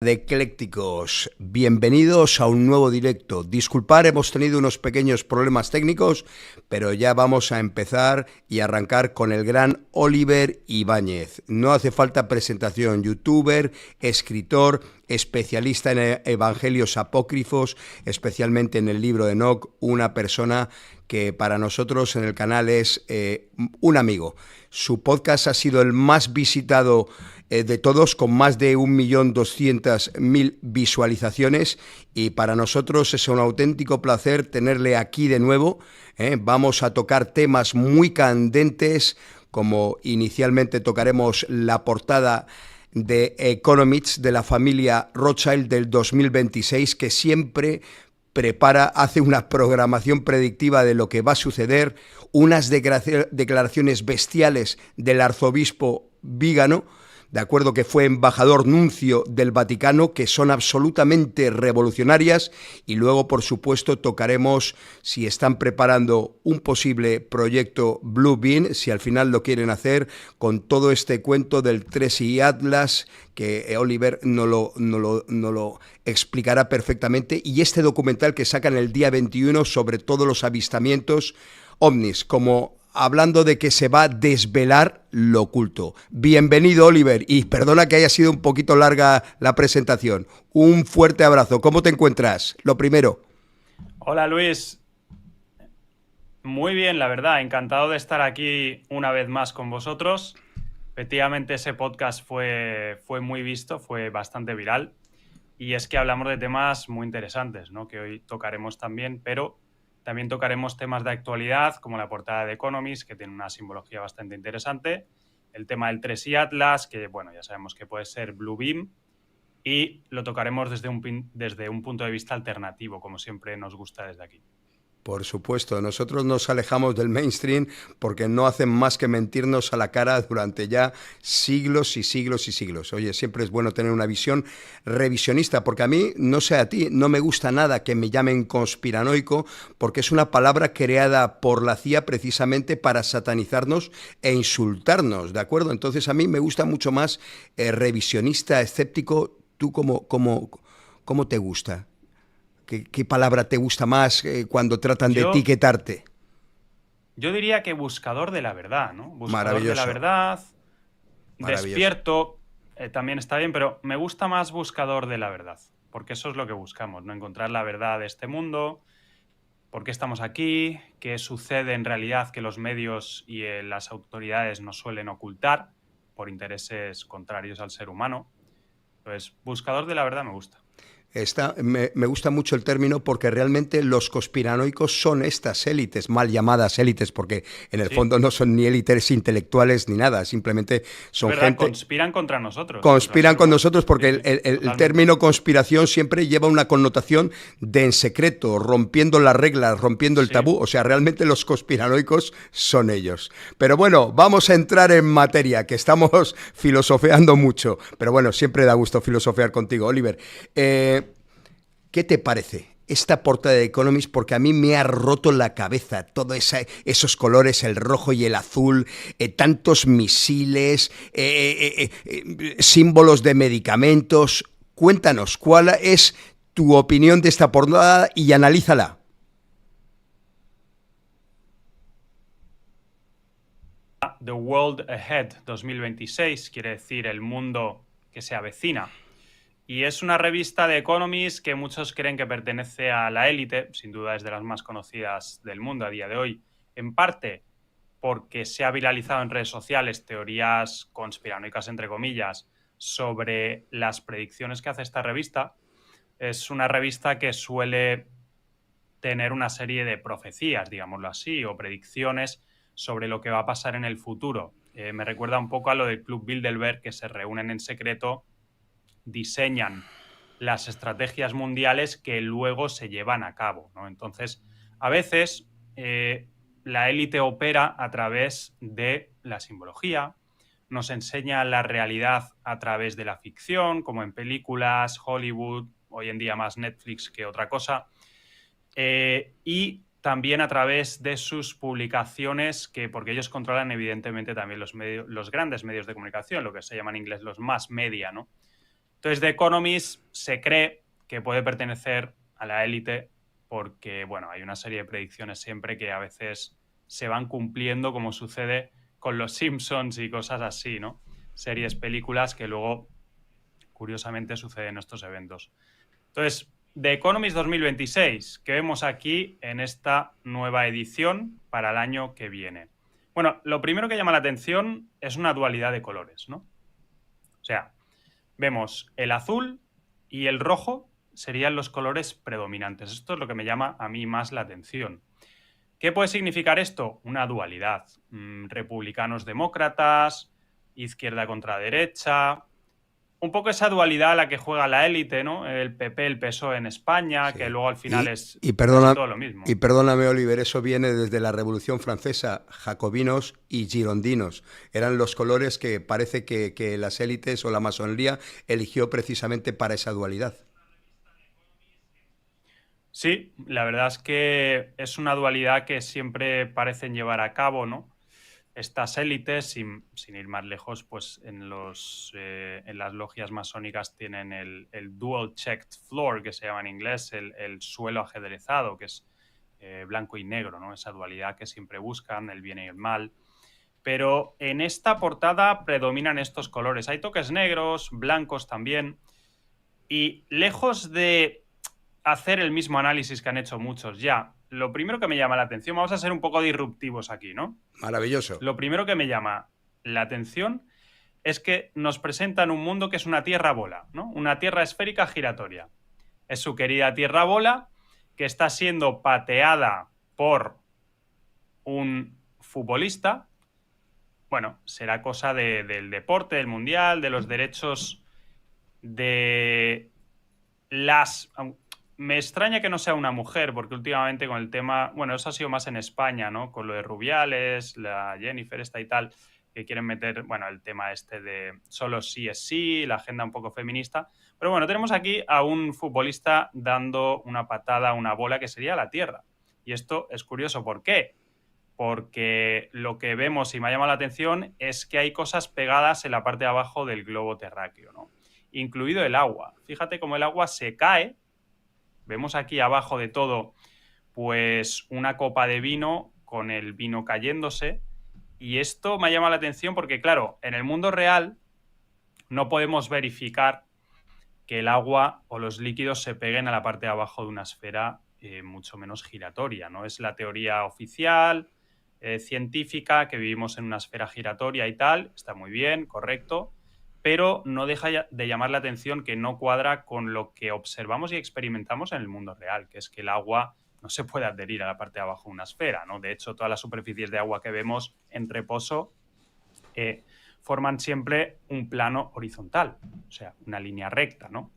De eclécticos, bienvenidos a un nuevo directo. Disculpar, hemos tenido unos pequeños problemas técnicos, pero ya vamos a empezar y arrancar con el gran Oliver Ibáñez. No hace falta presentación, youtuber, escritor, especialista en evangelios apócrifos, especialmente en el libro de Enoc, una persona que para nosotros en el canal es un amigo. Su podcast ha sido el más visitado de todos, con más de 1.200.000 visualizaciones, y para nosotros es un auténtico placer tenerle aquí de nuevo. Vamos a tocar temas muy candentes, como inicialmente tocaremos la portada de Economics de la familia Rothschild del 2026, que siempre hace una programación predictiva de lo que va a suceder, unas declaraciones bestiales del arzobispo Vígano, de acuerdo, que fue embajador nuncio del Vaticano, que son absolutamente revolucionarias, y luego, por supuesto, tocaremos si están preparando un posible proyecto Blue Beam, si al final lo quieren hacer, con todo este cuento del Tracy Atlas, que Oliver no lo explicará perfectamente, y este documental que sacan el día 21 sobre todos los avistamientos ovnis, como hablando de que se va a desvelar lo oculto. Bienvenido, Oliver, y perdona que haya sido un poquito larga la presentación. Un fuerte abrazo. ¿Cómo te encuentras? Lo primero. Hola, Luis. Muy bien, la verdad. Encantado de estar aquí una vez más con vosotros. Efectivamente, ese podcast fue muy visto, fue bastante viral. Y es que hablamos de temas muy interesantes, ¿no? Que hoy tocaremos también, pero también tocaremos temas de actualidad, como la portada de Economist, que tiene una simbología bastante interesante, el tema del Tracy Atlas, que, bueno, ya sabemos que puede ser Blue Beam, y lo tocaremos desde un punto de vista alternativo, como siempre nos gusta desde aquí. Por supuesto, nosotros nos alejamos del mainstream porque no hacen más que mentirnos a la cara durante ya siglos y siglos y siglos. Oye, siempre es bueno tener una visión revisionista, porque a mí, no sé a ti, no me gusta nada que me llamen conspiranoico, porque es una palabra creada por la CIA precisamente para satanizarnos e insultarnos, ¿de acuerdo? Entonces a mí me gusta mucho más revisionista, escéptico. ¿Tú cómo te gusta? ¿Qué palabra te gusta más cuando tratan de Yo, etiquetarte? yo diría que buscador de la verdad, ¿no? Buscador de la Maravilloso, verdad, maravilloso. despierto, también está bien, pero me gusta más buscador de la verdad, porque eso es lo que buscamos, ¿no? Encontrar la verdad de este mundo, por qué estamos aquí, qué sucede en realidad que los medios y las autoridades nos suelen ocultar por intereses contrarios al ser humano. Entonces, buscador de la verdad me gusta. Me gusta mucho el término, porque realmente los conspiranoicos son estas élites, mal llamadas élites, porque en el Sí, fondo no son ni élites intelectuales ni nada, simplemente es son verdad, gente. conspiran contra nosotros, contra el Conspiran ser con humano. nosotros porque Sí, sí, el totalmente. término conspiración siempre lleva una connotación de en secreto, rompiendo las reglas, rompiendo el Sí. tabú. O sea, realmente los conspiranoicos son ellos. Pero bueno, vamos a entrar en materia, que estamos filosofeando mucho. Pero bueno, siempre da gusto filosofear contigo, Oliver. ¿Qué te parece esta portada de Economist? Porque a mí me ha roto la cabeza todos esos colores, el rojo y el azul, tantos misiles, símbolos de medicamentos. Cuéntanos, ¿cuál es tu opinión de esta portada y analízala? The World Ahead 2026, quiere decir el mundo que se avecina. Y es una revista de Economist que muchos creen que pertenece a la élite, sin duda es de las más conocidas del mundo a día de hoy, en parte porque se ha viralizado en redes sociales teorías conspiranoicas, entre comillas, sobre las predicciones que hace esta revista. Es una revista que suele tener una serie de profecías, digámoslo así, o predicciones sobre lo que va a pasar en el futuro. Me recuerda un poco a lo del Club Bilderberg, que se reúnen en secreto, diseñan las estrategias mundiales que luego se llevan a cabo, ¿no? Entonces, a veces la élite opera a través de la simbología, nos enseña la realidad a través de la ficción, como en películas, Hollywood, hoy en día más Netflix que otra cosa, y también a través de sus publicaciones, porque ellos controlan evidentemente también los grandes medios de comunicación, lo que se llama en inglés los mass media, ¿no? Entonces, The Economist se cree que puede pertenecer a la élite porque, bueno, hay una serie de predicciones siempre que a veces se van cumpliendo, como sucede con los Simpsons y cosas así, ¿no? Series, películas que luego, curiosamente, suceden en estos eventos. Entonces, The Economist 2026, que vemos aquí en esta nueva edición para el año que viene. Bueno, lo primero que llama la atención es una dualidad de colores, ¿no? O sea, vemos el azul y el rojo serían los colores predominantes. Esto es lo que me llama a mí más la atención. ¿Qué puede significar esto? Una dualidad. Republicanos demócratas, izquierda contra derecha. Un poco esa dualidad a la que juega la élite, ¿no? El PP, el PSOE en España, Sí. que luego al final es Y casi perdona, todo lo mismo. y perdóname, Oliver, eso viene desde la Revolución Francesa, jacobinos y girondinos. Eran los colores que parece que las élites o la masonería eligió precisamente para esa dualidad. Sí, la verdad es que es una dualidad que siempre parecen llevar a cabo, ¿no? Estas élites, sin ir más lejos, pues en las logias masónicas tienen el dual checked floor, que se llama en inglés, el suelo ajedrezado, que es blanco y negro, ¿no? Esa dualidad que siempre buscan, el bien y el mal. Pero en esta portada predominan estos colores. Hay toques negros, blancos también. Y lejos de hacer el mismo análisis que han hecho muchos ya, lo primero que me llama la atención, vamos a ser un poco disruptivos aquí, ¿no? Maravilloso. Lo primero que me llama la atención es que nos presentan un mundo que es una tierra bola, ¿no? Una tierra esférica giratoria. Es su querida tierra bola que está siendo pateada por un futbolista. Bueno, será cosa del deporte, del mundial, de los derechos de las... Me extraña que no sea una mujer, porque últimamente con el tema, bueno, eso ha sido más en España, ¿no? Con lo de Rubiales, la Jennifer esta y tal, que quieren meter, bueno, el tema este de solo sí es sí, la agenda un poco feminista. Pero bueno, tenemos aquí a un futbolista dando una patada a una bola que sería la Tierra. Y esto es curioso, ¿por qué? Porque lo que vemos y me ha llamado la atención es que hay cosas pegadas en la parte de abajo del globo terráqueo, ¿no? Incluido el agua. Fíjate cómo el agua se cae. Vemos aquí abajo de todo, pues una copa de vino con el vino cayéndose. Y esto me ha llamado la atención porque, claro, en el mundo real no podemos verificar que el agua o los líquidos se peguen a la parte de abajo de una esfera mucho menos giratoria, ¿no? Es la teoría oficial, científica, que vivimos en una esfera giratoria y tal, está muy bien, correcto, pero no deja de llamar la atención que no cuadra con lo que observamos y experimentamos en el mundo real, que es que el agua no se puede adherir a la parte de abajo de una esfera, ¿no? De hecho, todas las superficies de agua que vemos en reposo forman siempre un plano horizontal, o sea, una línea recta, ¿no?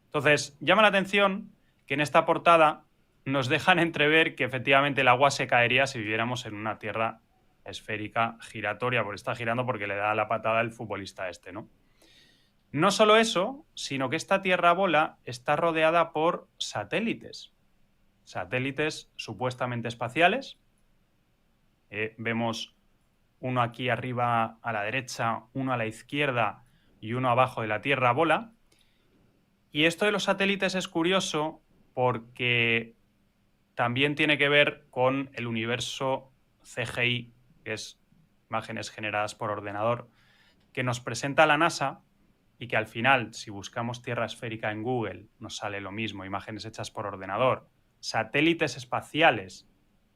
Entonces, llama la atención que en esta portada nos dejan entrever que efectivamente el agua se caería si viviéramos en una tierra esférica giratoria, porque está girando porque le da la patada el futbolista este, ¿no? No solo eso, sino que esta tierra bola está rodeada por satélites. Satélites supuestamente espaciales. Vemos uno aquí arriba a la derecha, uno a la izquierda y uno abajo de la tierra bola. Y esto de los satélites es curioso porque también tiene que ver con el universo CGI, que es imágenes generadas por ordenador, que nos presenta la NASA y que al final, si buscamos tierra esférica en Google, nos sale lo mismo, imágenes hechas por ordenador. Satélites espaciales,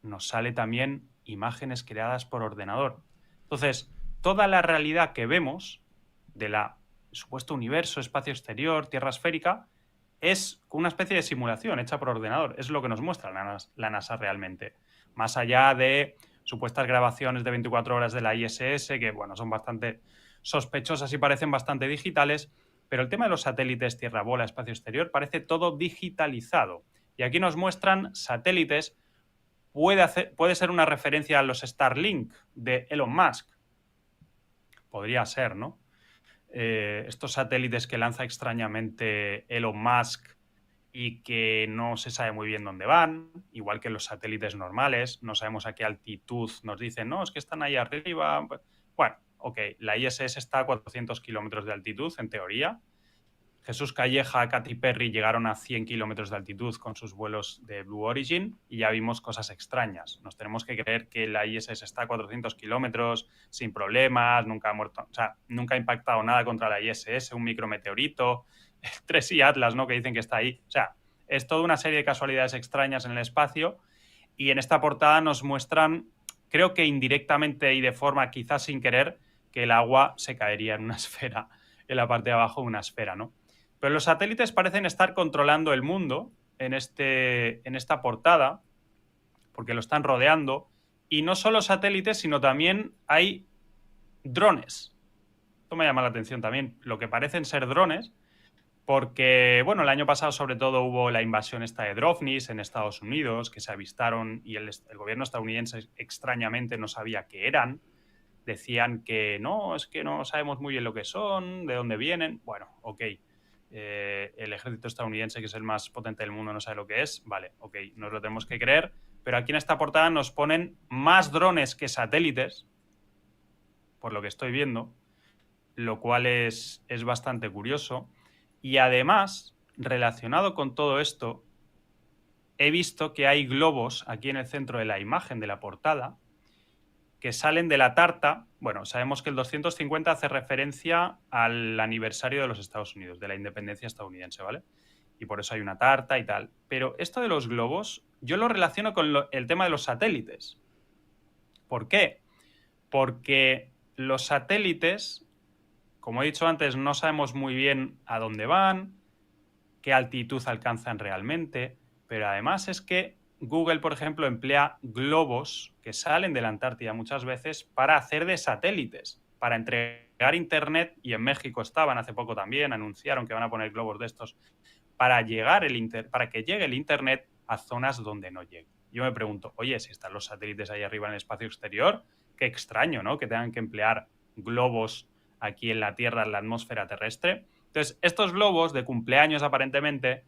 nos sale también imágenes creadas por ordenador. Entonces, toda la realidad que vemos de la supuesto universo, espacio exterior, tierra esférica, es una especie de simulación hecha por ordenador. Es lo que nos muestra la NASA realmente. Más allá de supuestas grabaciones de 24 horas de la ISS, que bueno, son bastante sospechosas y parecen bastante digitales, pero el tema de los satélites Tierra-Bola, espacio exterior, parece todo digitalizado. Y aquí nos muestran satélites, puede ser una referencia a los Starlink de Elon Musk. Podría ser, ¿no? Estos satélites que lanza extrañamente Elon Musk y que no se sabe muy bien dónde van, igual que los satélites normales, no sabemos a qué altitud nos dicen, no, es que están ahí arriba. Bueno, ok, la ISS está a 400 kilómetros de altitud, en teoría. Jesús Calleja, Katy Perry llegaron a 100 kilómetros de altitud con sus vuelos de Blue Origin y ya vimos cosas extrañas. Nos tenemos que creer que la ISS está a 400 kilómetros sin problemas, nunca ha muerto, o sea, nunca ha impactado nada contra la ISS, un micrometeorito, el 3I Atlas, ¿no? Que dicen que está ahí. O sea, es toda una serie de casualidades extrañas en el espacio y en esta portada nos muestran, creo que indirectamente y de forma quizás sin querer, que el agua se caería en una esfera, en la parte de abajo de una esfera, ¿no? Pero los satélites parecen estar controlando el mundo en esta portada, porque lo están rodeando. Y no solo satélites, sino también hay drones. Esto me llama la atención también, lo que parecen ser drones, porque, bueno, el año pasado sobre todo hubo la invasión esta de Drovnis en Estados Unidos, que se avistaron y el gobierno estadounidense extrañamente no sabía qué eran. Decían que no, es que no sabemos muy bien lo que son, de dónde vienen. Bueno, ok. El ejército estadounidense, que es el más potente del mundo, no sabe lo que es. Vale, ok, nos lo tenemos que creer. Pero aquí en esta portada nos ponen más drones que satélites, por lo que estoy viendo, lo cual es bastante curioso. Y además, relacionado con todo esto, he visto que hay globos aquí en el centro de la imagen de la portada que salen de la tarta. Bueno, sabemos que el 250 hace referencia al aniversario de los Estados Unidos, de la independencia estadounidense, ¿vale? Y por eso hay una tarta y tal. Pero esto de los globos, yo lo relaciono con el tema de los satélites. ¿Por qué? Porque los satélites, como he dicho antes, no sabemos muy bien a dónde van, qué altitud alcanzan realmente, pero además es que Google, por ejemplo, emplea globos que salen de la Antártida muchas veces para hacer de satélites, para entregar internet, y en México estaban hace poco también, anunciaron que van a poner globos de estos para para que llegue el internet a zonas donde no llegue. Yo me pregunto, oye, si están los satélites ahí arriba en el espacio exterior, qué extraño, ¿no? Que tengan que emplear globos aquí en la Tierra, en la atmósfera terrestre. Entonces, estos globos de cumpleaños aparentemente,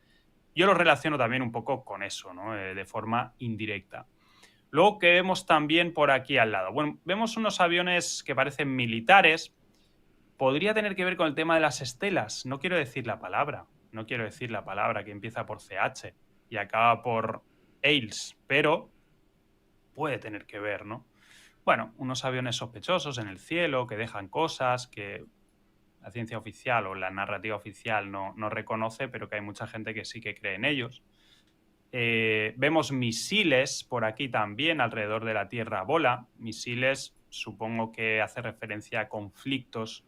yo los relaciono también un poco con eso, ¿no? De forma indirecta. Luego, que vemos también por aquí al lado? Bueno, vemos unos aviones que parecen militares. Podría tener que ver con el tema de las estelas. No quiero decir la palabra. No quiero decir la palabra que empieza por CH y acaba por Ailes, pero puede tener que ver, ¿no? Bueno, unos aviones sospechosos en el cielo que dejan cosas que la ciencia oficial o la narrativa oficial no reconoce, pero que hay mucha gente que sí que cree en ellos. Vemos misiles por aquí también alrededor de la Tierra bola. Misiles, supongo que hace referencia a conflictos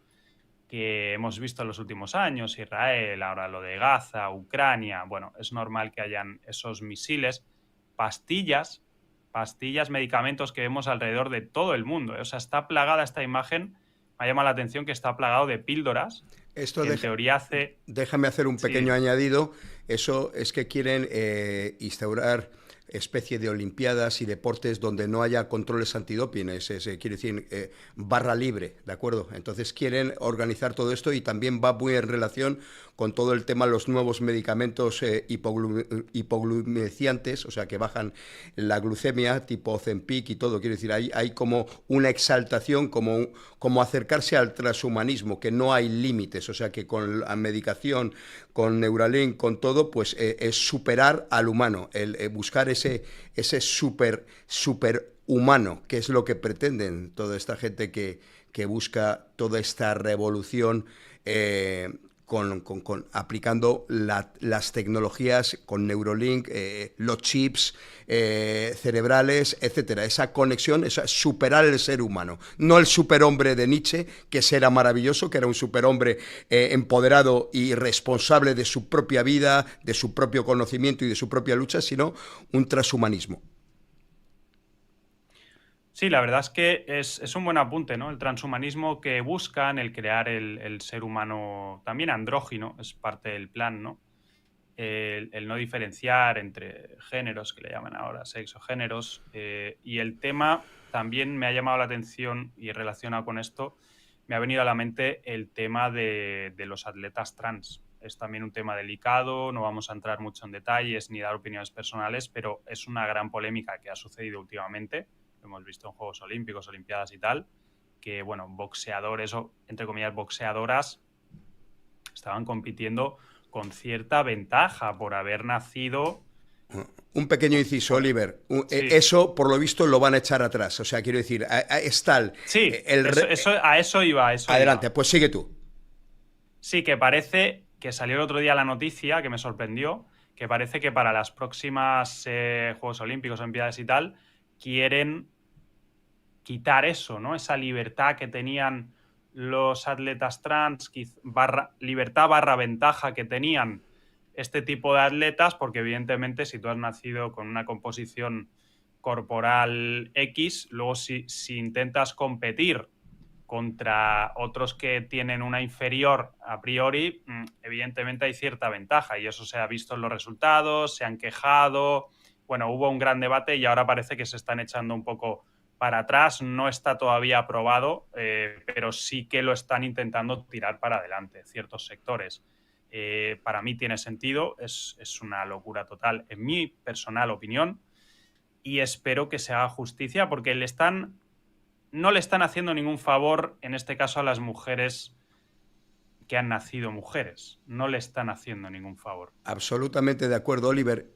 que hemos visto en los últimos años, Israel, ahora lo de Gaza, Ucrania. Bueno, es normal que hayan esos misiles, pastillas, medicamentos que vemos alrededor de todo el mundo. O sea, está plagada esta imagen, me llama la atención que está plagado de píldoras, Esto que en teoría hace... déjame hacer un Sí, pequeño añadido. Eso es que quieren instaurar especie de olimpiadas y deportes donde no haya controles antidoping, quiere decir barra libre, ¿de acuerdo? Entonces quieren organizar todo esto y también va muy en relación con todo el tema de los nuevos medicamentos hipoglucemiantes, o sea, que bajan la glucemia, tipo Ozempic y todo. Quiero decir, hay como una exaltación, como acercarse al transhumanismo, que no hay límites, o sea, que con la medicación, con Neuralink, con todo, pues es superar al humano, buscar ese super humano, que es lo que pretenden toda esta gente que busca toda esta revolución aplicando las tecnologías con Neuralink, los chips cerebrales, etcétera. Esa conexión, superar el ser humano. No el superhombre de Nietzsche, que era maravilloso, que era un superhombre empoderado y responsable de su propia vida, de su propio conocimiento y de su propia lucha, sino un transhumanismo. sí, la verdad es que es un buen apunte, ¿no? El transhumanismo que buscan, el crear el ser humano también andrógino, es parte del plan, ¿no? El no diferenciar entre géneros, que le llaman ahora sexo, géneros, y el tema también me ha llamado la atención y relacionado con esto, me ha venido a la mente el tema de los atletas trans. Es también un tema delicado, no vamos a entrar mucho en detalles ni dar opiniones personales, pero es una gran polémica que ha sucedido últimamente, lo hemos visto en Juegos Olímpicos, Olimpiadas y tal, que, bueno, boxeadores o, entre comillas, boxeadoras estaban compitiendo con cierta ventaja por haber nacido. Un pequeño inciso, Oliver. Sí, Eso, por lo visto, lo van a echar atrás. O sea, quiero decir, es tal. sí, a eso iba, a eso Adelante, iba. pues sigue tú. Sí, que parece que salió el otro día la noticia, que me sorprendió, que parece que para las próximas Juegos Olímpicos, Olimpiadas y tal, quieren quitar eso, ¿no? Esa libertad que tenían los atletas trans, libertad barra ventaja que tenían este tipo de atletas, porque evidentemente si tú has nacido con una composición corporal X, luego si intentas competir contra otros que tienen una inferior a priori, evidentemente hay cierta ventaja y eso se ha visto en los resultados, se han quejado, bueno, hubo un gran debate y ahora parece que se están echando un poco para atrás, no está todavía aprobado, pero sí que lo están intentando tirar para adelante ciertos sectores. Para mí tiene sentido, es una locura total, en mi personal opinión, y espero que se haga justicia porque no le están haciendo ningún favor, en este caso a las mujeres que han nacido mujeres. No le están haciendo ningún favor. Absolutamente de acuerdo, Oliver.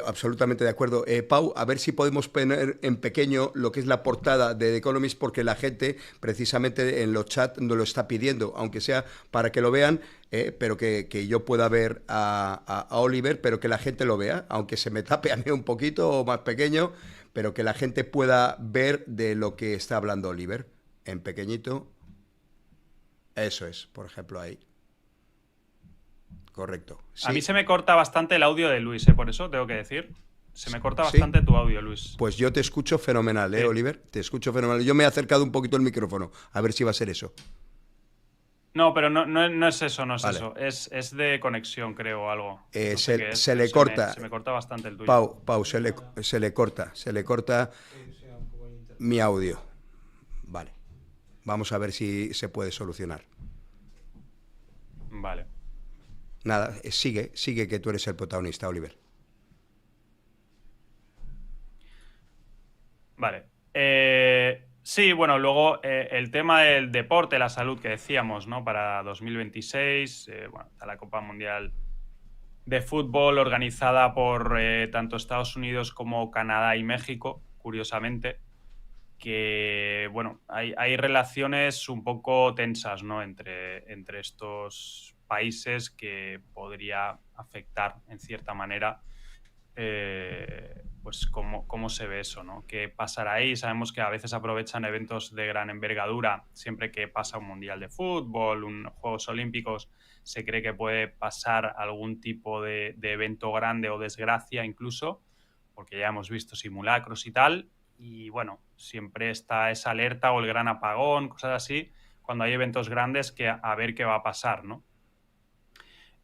Absolutamente de acuerdo. Pau, a ver si podemos poner en pequeño lo que es la portada de The Economist, porque la gente precisamente en los chats nos lo está pidiendo, aunque sea para que lo vean, pero que yo pueda ver a Oliver, pero que la gente lo vea, aunque se me tape a mí un poquito o más pequeño, pero que la gente pueda ver de lo que está hablando Oliver. En pequeñito. Eso es, por ejemplo, ahí. Correcto. A mí Sí, se me corta bastante el audio de Luis, por eso tengo que decir. Se me corta sí. bastante tu audio, Luis. Pues yo te escucho fenomenal, Sí. Oliver? Te escucho fenomenal. Yo me he acercado un poquito el micrófono, a ver si va a ser eso. No, pero no es eso, no es Vale. eso. Es de conexión, creo, o algo. No sé Se, qué es, se pero le corta, se me corta bastante el tuyo. Pau, se le corta mi audio. Vale. Vamos a ver si se puede solucionar. Vale. Nada, sigue que tú eres el protagonista, Oliver. Vale. Sí, bueno, luego el tema del deporte, la salud que decíamos, ¿no? Para 2026, bueno, está la Copa Mundial de Fútbol organizada por tanto Estados Unidos como Canadá y México, curiosamente, que, bueno, hay relaciones un poco tensas, ¿no? Entre estos países que podría afectar, en cierta manera, pues cómo se ve eso, ¿no? ¿Qué pasará ahí? Sabemos que a veces aprovechan eventos de gran envergadura. Siempre que pasa un Mundial de Fútbol, un Juegos Olímpicos, se cree que puede pasar algún tipo de evento grande o desgracia incluso, porque ya hemos visto simulacros y tal. Y bueno, siempre está esa alerta o el gran apagón, cosas así, cuando hay eventos grandes que a ver qué va a pasar, ¿no?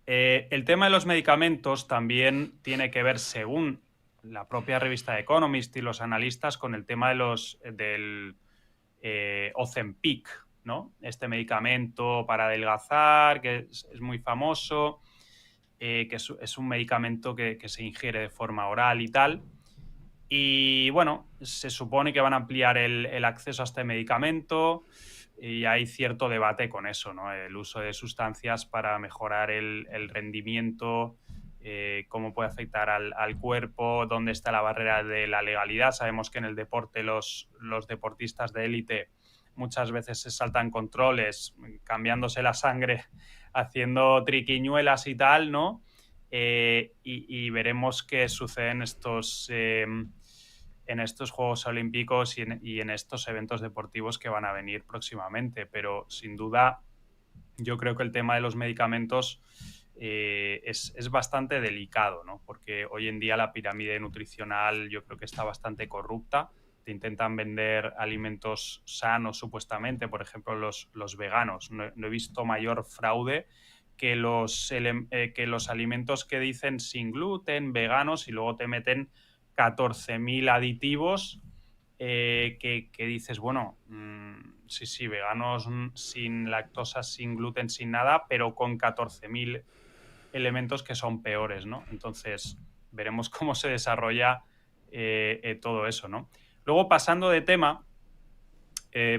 El tema de los medicamentos también tiene que ver, según la propia revista Economist y los analistas, con el tema del Ozempic, ¿no? Este medicamento para adelgazar, que es muy famoso, que es un medicamento que se ingiere de forma oral y tal. Y bueno, se supone que van a ampliar el acceso a este medicamento y hay cierto debate con eso, ¿no? El uso de sustancias para mejorar el rendimiento, cómo puede afectar al cuerpo, dónde está la barrera de la legalidad. Sabemos que en el deporte los deportistas de élite muchas veces se saltan controles, cambiándose la sangre, haciendo triquiñuelas y tal, ¿no? Y veremos qué sucede en estos Juegos Olímpicos y en estos eventos deportivos que van a venir próximamente. Pero sin duda, yo creo que el tema de los medicamentos es bastante delicado, ¿no? Porque hoy en día la pirámide nutricional yo creo que está bastante corrupta. Te intentan vender alimentos sanos supuestamente, por ejemplo los veganos. No he visto mayor fraude que que los alimentos que dicen sin gluten, veganos, y luego te meten 14.000 aditivos que dices, bueno, sí, veganos sin lactosa, sin gluten, sin nada, pero con 14.000 elementos que son peores, ¿no? Entonces, veremos cómo se desarrolla todo eso, ¿no? Luego, pasando de tema,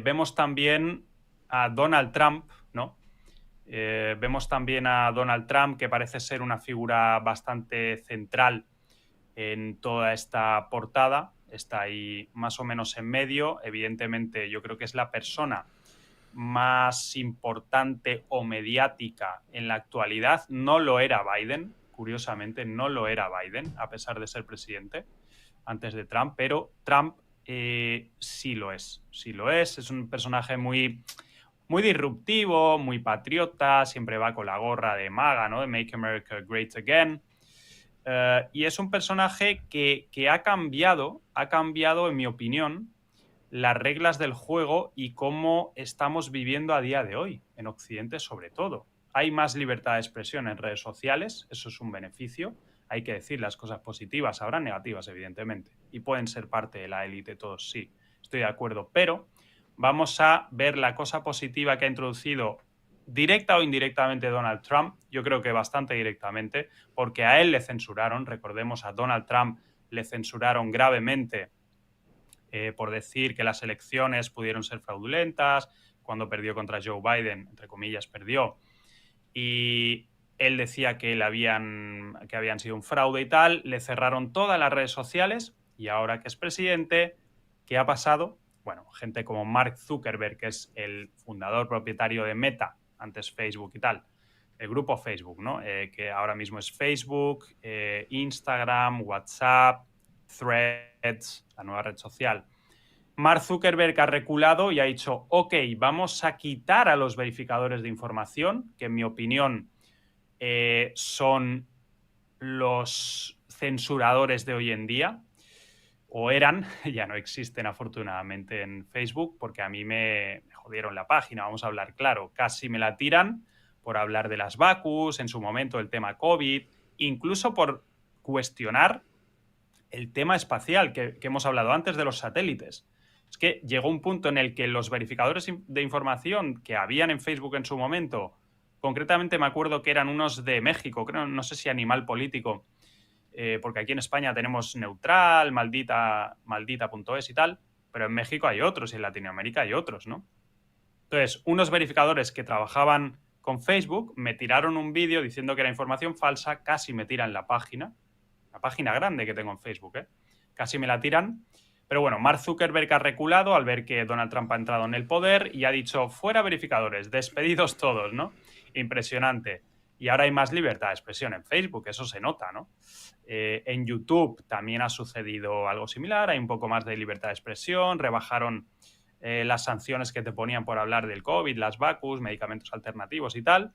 Vemos también a Donald Trump, ¿no? Vemos también a Donald Trump, que parece ser una figura bastante central en toda esta portada. Está ahí más o menos en medio. Evidentemente, yo creo que es la persona más importante o mediática en la actualidad. No lo era Biden, curiosamente, no lo era Biden, a pesar de ser presidente antes de Trump, pero Trump sí lo es. Sí lo es un personaje muy disruptivo, muy patriota, siempre va con la gorra de MAGA, ¿no? De Make America Great Again. Y es un personaje que ha cambiado, en mi opinión, las reglas del juego y cómo estamos viviendo a día de hoy, en Occidente sobre todo. Hay más libertad de expresión en redes sociales, eso es un beneficio. Hay que decir las cosas positivas, habrá negativas, evidentemente, y pueden ser parte de la élite todos, sí, estoy de acuerdo, pero vamos a ver la cosa positiva que ha introducido directa o indirectamente Donald Trump. Yo creo que bastante directamente, porque a él le censuraron, recordemos, a Donald Trump le censuraron gravemente por decir que las elecciones pudieron ser fraudulentas, cuando perdió contra Joe Biden, entre comillas, perdió, y él decía que habían sido un fraude y tal, le cerraron todas las redes sociales y ahora que es presidente, ¿qué ha pasado? Bueno, gente como Mark Zuckerberg, que es el fundador propietario de Meta, antes Facebook y tal, el grupo Facebook, ¿no? Que ahora mismo es Facebook, Instagram, WhatsApp, Threads, la nueva red social. Mark Zuckerberg ha reculado y ha dicho, ok, vamos a quitar a los verificadores de información, que en mi opinión son los censuradores de hoy en día, o eran, ya no existen afortunadamente en Facebook, porque a mí me jodieron la página, vamos a hablar claro, casi me la tiran por hablar de las vacus, en su momento el tema COVID, incluso por cuestionar el tema espacial que hemos hablado antes de los satélites. Es que llegó un punto en el que los verificadores de información que habían en Facebook en su momento, concretamente me acuerdo que eran unos de México, creo, no sé si Animal Político, porque aquí en España tenemos Neutral, maldita.es y tal, pero en México hay otros y en Latinoamérica hay otros, ¿no? Entonces, unos verificadores que trabajaban con Facebook me tiraron un vídeo diciendo que era información falsa, casi me tiran la página grande que tengo en Facebook, casi me la tiran. Pero bueno, Mark Zuckerberg ha reculado al ver que Donald Trump ha entrado en el poder y ha dicho, fuera verificadores, despedidos todos, ¿no? Impresionante. Y ahora hay más libertad de expresión en Facebook, eso se nota, ¿no? En YouTube también ha sucedido algo similar, hay un poco más de libertad de expresión, rebajaron las sanciones que te ponían por hablar del COVID, las vacus, medicamentos alternativos y tal.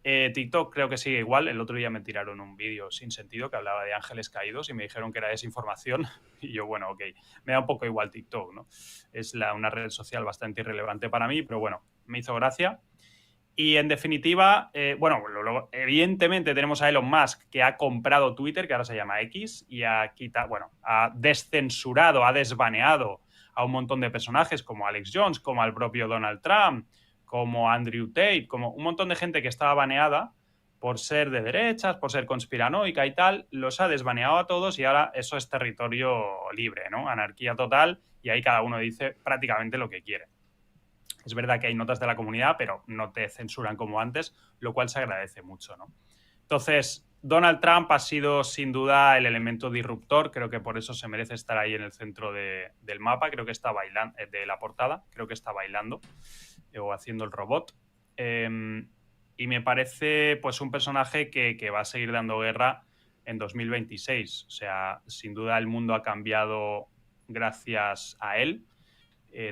TikTok creo que sigue igual. El otro día me tiraron un vídeo sin sentido que hablaba de ángeles caídos y me dijeron que era desinformación. Y yo, bueno, ok, me da un poco igual TikTok, ¿no? Es una red social bastante irrelevante para mí, pero bueno, me hizo gracia. Y en definitiva, bueno, evidentemente tenemos a Elon Musk, que ha comprado Twitter, que ahora se llama X, y ha descensurado, ha desbaneado a un montón de personajes como Alex Jones, como al propio Donald Trump, como Andrew Tate, como un montón de gente que estaba baneada por ser de derechas, por ser conspiranoica y tal, los ha desbaneado a todos y ahora eso es territorio libre, ¿no? Anarquía total, y ahí cada uno dice prácticamente lo que quiere. Es verdad que hay notas de la comunidad, pero no te censuran como antes, lo cual se agradece mucho, ¿no? Entonces, Donald Trump ha sido sin duda el elemento disruptor, creo que por eso se merece estar ahí en el centro del mapa, creo que está bailando, de la portada, creo que está bailando o haciendo el robot. Y me parece pues un personaje que va a seguir dando guerra en 2026. O sea, sin duda el mundo ha cambiado gracias a él.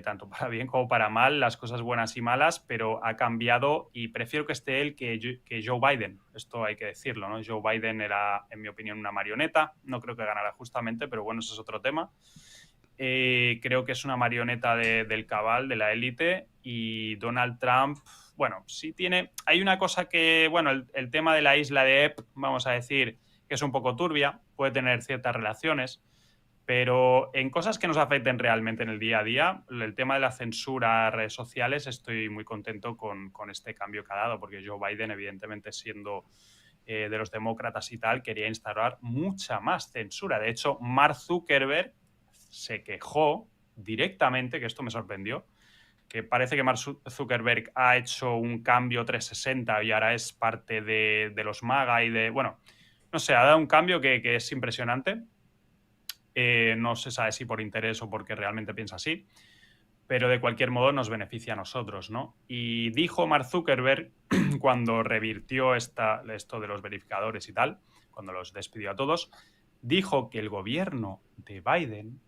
Tanto para bien como para mal, las cosas buenas y malas, pero ha cambiado y prefiero que esté él que Joe Biden. Esto hay que decirlo, ¿no? Joe Biden era, en mi opinión, una marioneta. No creo que ganara justamente, pero bueno, eso es otro tema. Creo que es una marioneta del cabal, de la élite, y Donald Trump, bueno, sí tiene... Hay una cosa que, bueno, el tema de la isla de Ep, vamos a decir, que es un poco turbia, puede tener ciertas relaciones, pero en cosas que nos afecten realmente en el día a día, el tema de la censura a redes sociales, estoy muy contento con este cambio que ha dado, porque Joe Biden, evidentemente, siendo de los demócratas y tal, quería instaurar mucha más censura. De hecho, Mark Zuckerberg se quejó directamente, que esto me sorprendió, que parece que Mark Zuckerberg ha hecho un cambio 360 y ahora es parte de los MAGA y de... Bueno, no sé, ha dado un cambio que es impresionante. No se sabe si por interés o porque realmente piensa así, pero de cualquier modo nos beneficia a nosotros, ¿no? Y dijo Mark Zuckerberg, cuando revirtió esto de los verificadores y tal, cuando los despidió a todos, dijo que el gobierno de Biden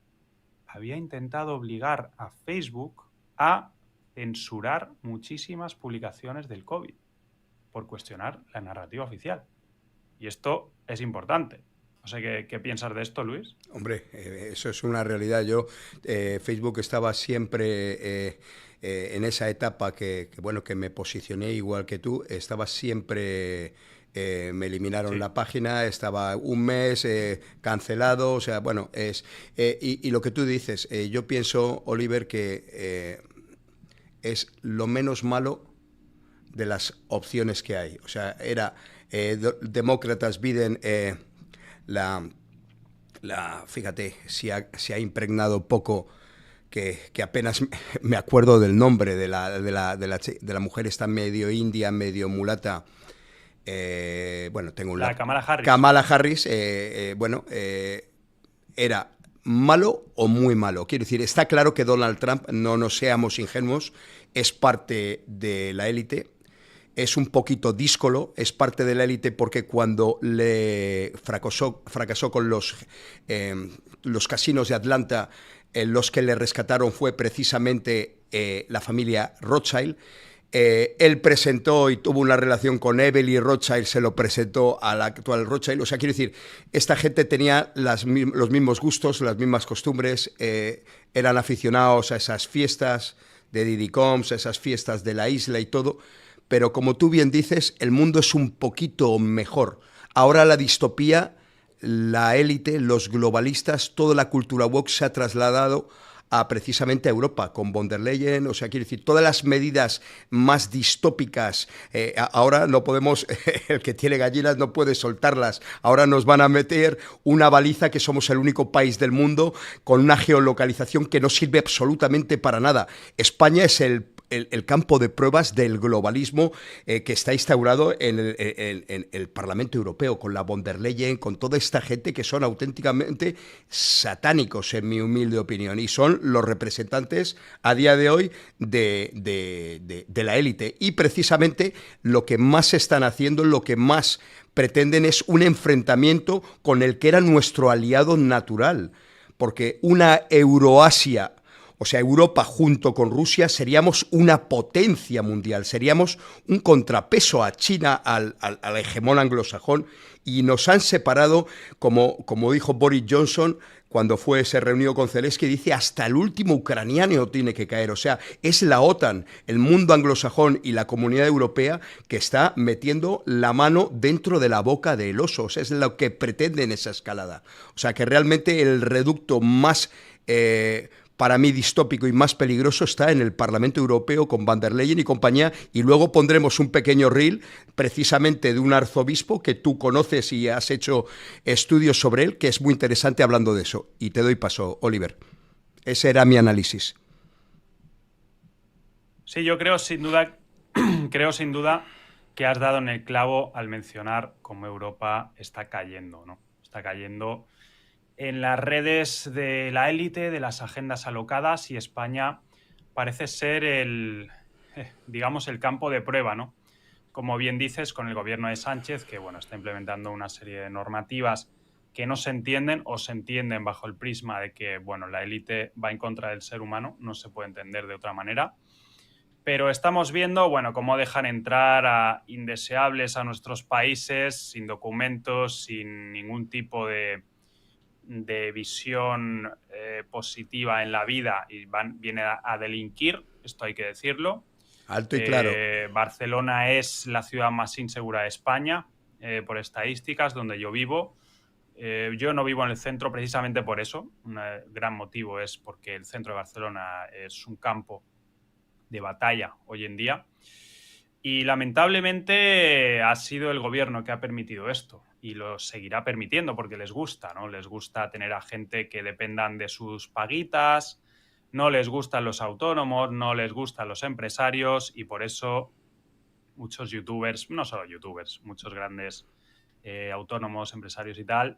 había intentado obligar a Facebook a censurar muchísimas publicaciones del COVID por cuestionar la narrativa oficial. Y esto es importante. No sé qué piensas de esto, Luis. Hombre, eso es una realidad. Facebook estaba siempre en esa etapa bueno, que me posicioné igual que tú, estaba siempre... me eliminaron Sí. la página, estaba un mes cancelado, o sea, bueno, y lo que tú dices, yo pienso, Oliver, que es lo menos malo de las opciones que hay. O sea, demócratas Biden, la, fíjate, se ha impregnado poco, que apenas me acuerdo del nombre de la mujer, está medio india, medio mulata. Bueno, tengo un La Kamala Harris. Kamala Harris, era malo o muy malo. Quiero decir, está claro que Donald Trump, no nos seamos ingenuos, es parte de la élite. Es un poquito díscolo, es parte de la élite porque cuando le fracasó con los casinos de Atlanta, los que le rescataron fue precisamente la familia Rothschild. Él presentó y tuvo una relación con Evelyn Rothschild, se lo presentó al actual Rothschild. O sea, quiero decir, esta gente tenía los mismos gustos, las mismas costumbres, eran aficionados a esas fiestas de Diddy Combs, a esas fiestas de la isla y todo. Pero como tú bien dices, el mundo es un poquito mejor. Ahora la distopía, la élite, los globalistas, toda la cultura woke se ha trasladado precisamente a Europa, con von der Leyen, o sea, quiero decir, todas las medidas más distópicas, ahora no podemos, el que tiene gallinas no puede soltarlas, ahora nos van a meter una baliza que somos el único país del mundo con una geolocalización que no sirve absolutamente para nada. España es el campo de pruebas del globalismo que está instaurado en el Parlamento Europeo, con la von der Leyen, con toda esta gente que son auténticamente satánicos, en mi humilde opinión, y son los representantes a día de hoy de la élite. Y precisamente lo que más están haciendo, lo que más pretenden es un enfrentamiento con el que era nuestro aliado natural, porque una Euroasia, o sea, Europa junto con Rusia, seríamos una potencia mundial, seríamos un contrapeso a China, al hegemón anglosajón, y nos han separado, como dijo Boris Johnson cuando se reunió con Zelensky, dice, hasta el último ucraniano tiene que caer. O sea, es la OTAN, el mundo anglosajón y la comunidad europea que está metiendo la mano dentro de la boca del oso. O sea, es lo que pretenden esa escalada. O sea, que realmente el reducto más... para mí distópico y más peligroso está en el Parlamento Europeo con van der Leyen y compañía, y luego pondremos un pequeño reel precisamente de un arzobispo que tú conoces y has hecho estudios sobre él, que es muy interesante hablando de eso. Y te doy paso, Oliver. Ese era mi análisis. Sí, yo creo sin duda que has dado en el clavo al mencionar cómo Europa está cayendo, ¿no? Está cayendo en las redes de la élite, de las agendas alocadas, y España parece ser digamos, el campo de prueba, ¿no? Como bien dices, con el gobierno de Sánchez, que bueno, está implementando una serie de normativas que no se entienden o se entienden bajo el prisma de que, bueno, la élite va en contra del ser humano, no se puede entender de otra manera. Pero estamos viendo, bueno, cómo dejan entrar a indeseables a nuestros países sin documentos, sin ningún tipo de visión positiva en la vida, y vienen a delinquir, esto hay que decirlo. Alto y claro. Barcelona es la ciudad más insegura de España, por estadísticas, donde yo vivo. Yo no vivo en el centro precisamente por eso. Un gran motivo es porque el centro de Barcelona es un campo de batalla hoy en día. Y lamentablemente ha sido el gobierno que ha permitido esto, y lo seguirá permitiendo porque les gusta, ¿no? Les gusta tener a gente que dependan de sus paguitas, no les gustan los autónomos, no les gustan los empresarios y por eso muchos youtubers, no solo youtubers, muchos grandes autónomos, empresarios y tal,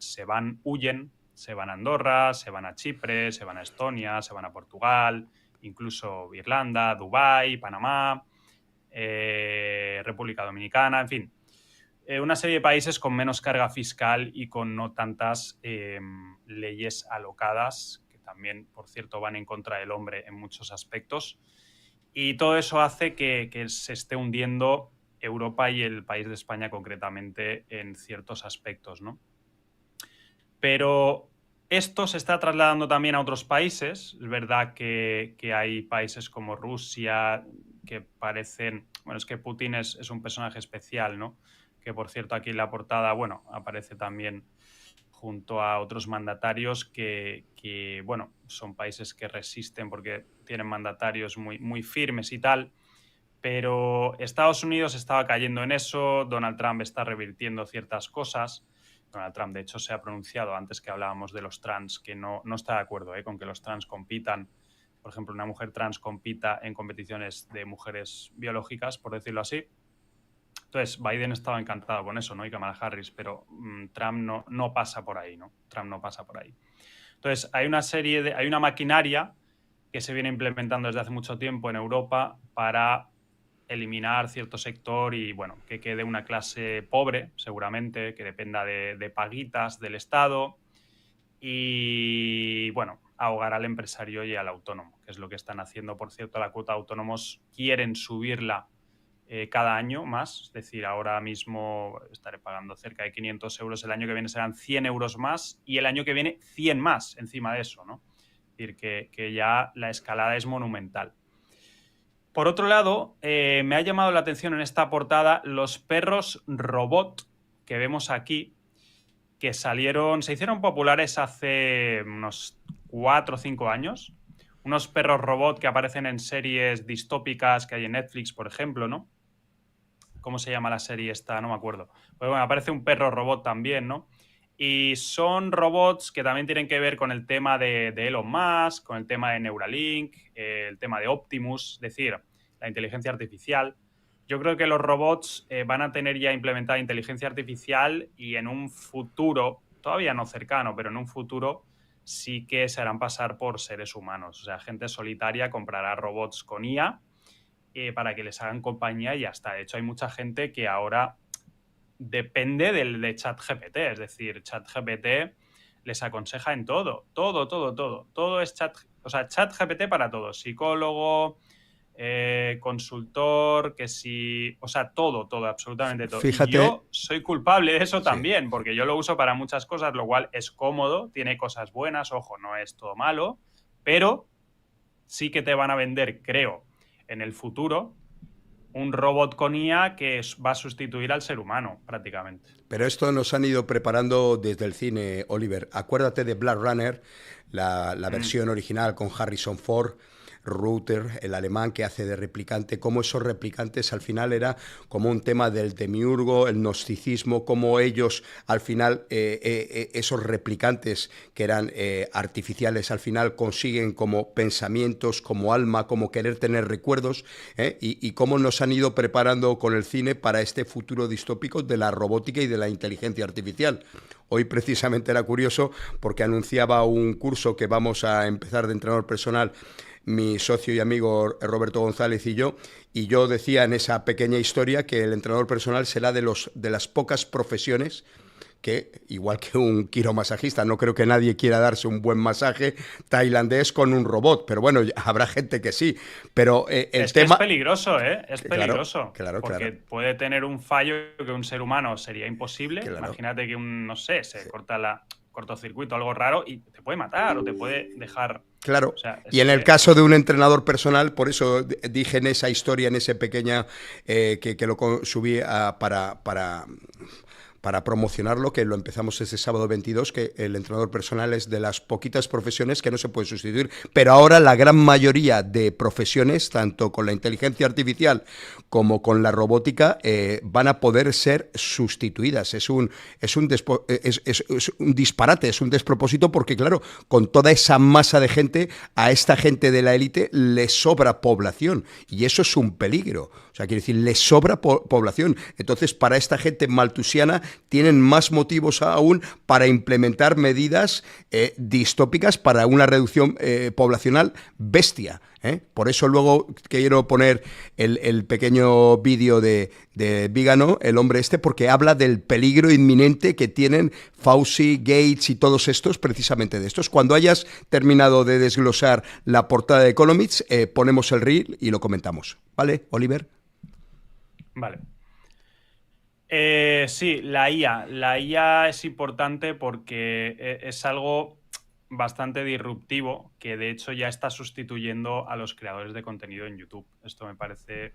huyen, se van a Andorra, se van a Chipre, se van a Estonia, se van a Portugal, incluso Irlanda, Dubái, Panamá, República Dominicana, en fin. Una serie de países con menos carga fiscal y con no tantas leyes alocadas, que también, por cierto, van en contra del hombre en muchos aspectos. Y todo eso hace que se esté hundiendo Europa y el país de España concretamente en ciertos aspectos, ¿no? Pero esto se está trasladando también a otros países. Es verdad que hay países como Rusia que parecen... Bueno, es que Putin es un personaje especial, ¿no? Que, por cierto, aquí en la portada, bueno, aparece también junto a otros mandatarios que bueno, son países que resisten porque tienen mandatarios muy, muy firmes y tal. Pero Estados Unidos estaba cayendo en eso, Donald Trump está revirtiendo ciertas cosas. Donald Trump, de hecho, se ha pronunciado antes que hablábamos de los trans, que no está de acuerdo con que los trans compitan. Por ejemplo, una mujer trans compita en competiciones de mujeres biológicas, por decirlo así. Entonces, Biden estaba encantado con eso, ¿no? Y Kamala Harris, pero Trump no pasa por ahí, ¿no? Trump no pasa por ahí. Entonces, hay una maquinaria que se viene implementando desde hace mucho tiempo en Europa para eliminar cierto sector y, bueno, que quede una clase pobre, seguramente, que dependa de paguitas del Estado y, bueno, ahogar al empresario y al autónomo, que es lo que están haciendo. Por cierto, la cuota de autónomos quieren subirla cada año más, es decir, ahora mismo estaré pagando cerca de 500 euros, el año que viene serán 100 euros más y el año que viene 100 más encima de eso, ¿no? Es decir, que ya la escalada es monumental. Por otro lado, me ha llamado la atención en esta portada los perros robot que vemos aquí, que se hicieron populares hace unos 4 o 5 años. Unos perros robot que aparecen en series distópicas que hay en Netflix, por ejemplo, ¿no? ¿Cómo se llama la serie esta? No me acuerdo. Pues bueno, aparece un perro robot también, ¿no? Y son robots que también tienen que ver con el tema de Elon Musk, con el tema de Neuralink, el tema de Optimus, es decir, la inteligencia artificial. Yo creo que los robots van a tener ya implementada inteligencia artificial y en un futuro, todavía no cercano, pero en un futuro sí que se harán pasar por seres humanos. O sea, gente solitaria comprará robots con IA para que les hagan compañía y ya está. De hecho, hay mucha gente que ahora depende de ChatGPT, es decir, ChatGPT les aconseja en todo. Todo es ChatGPT para todo. Psicólogo, consultor, todo, absolutamente todo. Fíjate, y yo soy culpable de eso sí. también, porque yo lo uso para muchas cosas, lo cual es cómodo, tiene cosas buenas, ojo, no es todo malo, pero sí que te van a vender, creo, en el futuro, un robot con IA que va a sustituir al ser humano, prácticamente. Pero esto nos han ido preparando desde el cine, Oliver. Acuérdate de Blade Runner, la versión original con Harrison Ford, Ruther, el alemán que hace de replicante, cómo esos replicantes al final era como un tema del demiurgo, el gnosticismo, cómo ellos al final, esos replicantes que eran artificiales, al final consiguen como pensamientos, como alma, como querer tener recuerdos, y cómo nos han ido preparando con el cine para este futuro distópico de la robótica y de la inteligencia artificial. Hoy precisamente era curioso porque anunciaba un curso que vamos a empezar de entrenador personal mi socio y amigo Roberto González y yo decía en esa pequeña historia que el entrenador personal será de las pocas profesiones que, igual que un quiromasajista, no creo que nadie quiera darse un buen masaje tailandés con un robot, pero bueno, habrá gente que sí, pero el tema... Es peligroso, ¿eh? Es peligroso, claro, porque puede tener un fallo que un ser humano sería imposible. Claro. Imagínate que cortocircuito, algo raro, y te puede matar o te puede dejar... Claro, y en el caso de un entrenador personal, por eso dije en esa historia, en ese pequeña, que lo subí para promocionarlo, que lo empezamos este sábado 22, que el entrenador personal es de las poquitas profesiones que no se puede sustituir, pero ahora la gran mayoría de profesiones, tanto con la inteligencia artificial como con la robótica, van a poder ser sustituidas. Es un disparate, es un despropósito, porque claro, con toda esa masa de gente, a esta gente de la élite le sobra población, y eso es un peligro. O sea, quiere decir, le sobra población. Entonces, para esta gente maltusiana tienen más motivos aún para implementar medidas distópicas para una reducción poblacional bestia. Por eso luego quiero poner el pequeño vídeo de Vígano, el hombre este, porque habla del peligro inminente que tienen Fauci, Gates y todos estos, precisamente de estos. Cuando hayas terminado de desglosar la portada de Economics, ponemos el reel y lo comentamos. ¿Vale, Oliver? Vale. Sí, la IA. La IA es importante porque es algo bastante disruptivo, que de hecho ya está sustituyendo a los creadores de contenido en YouTube. Esto me parece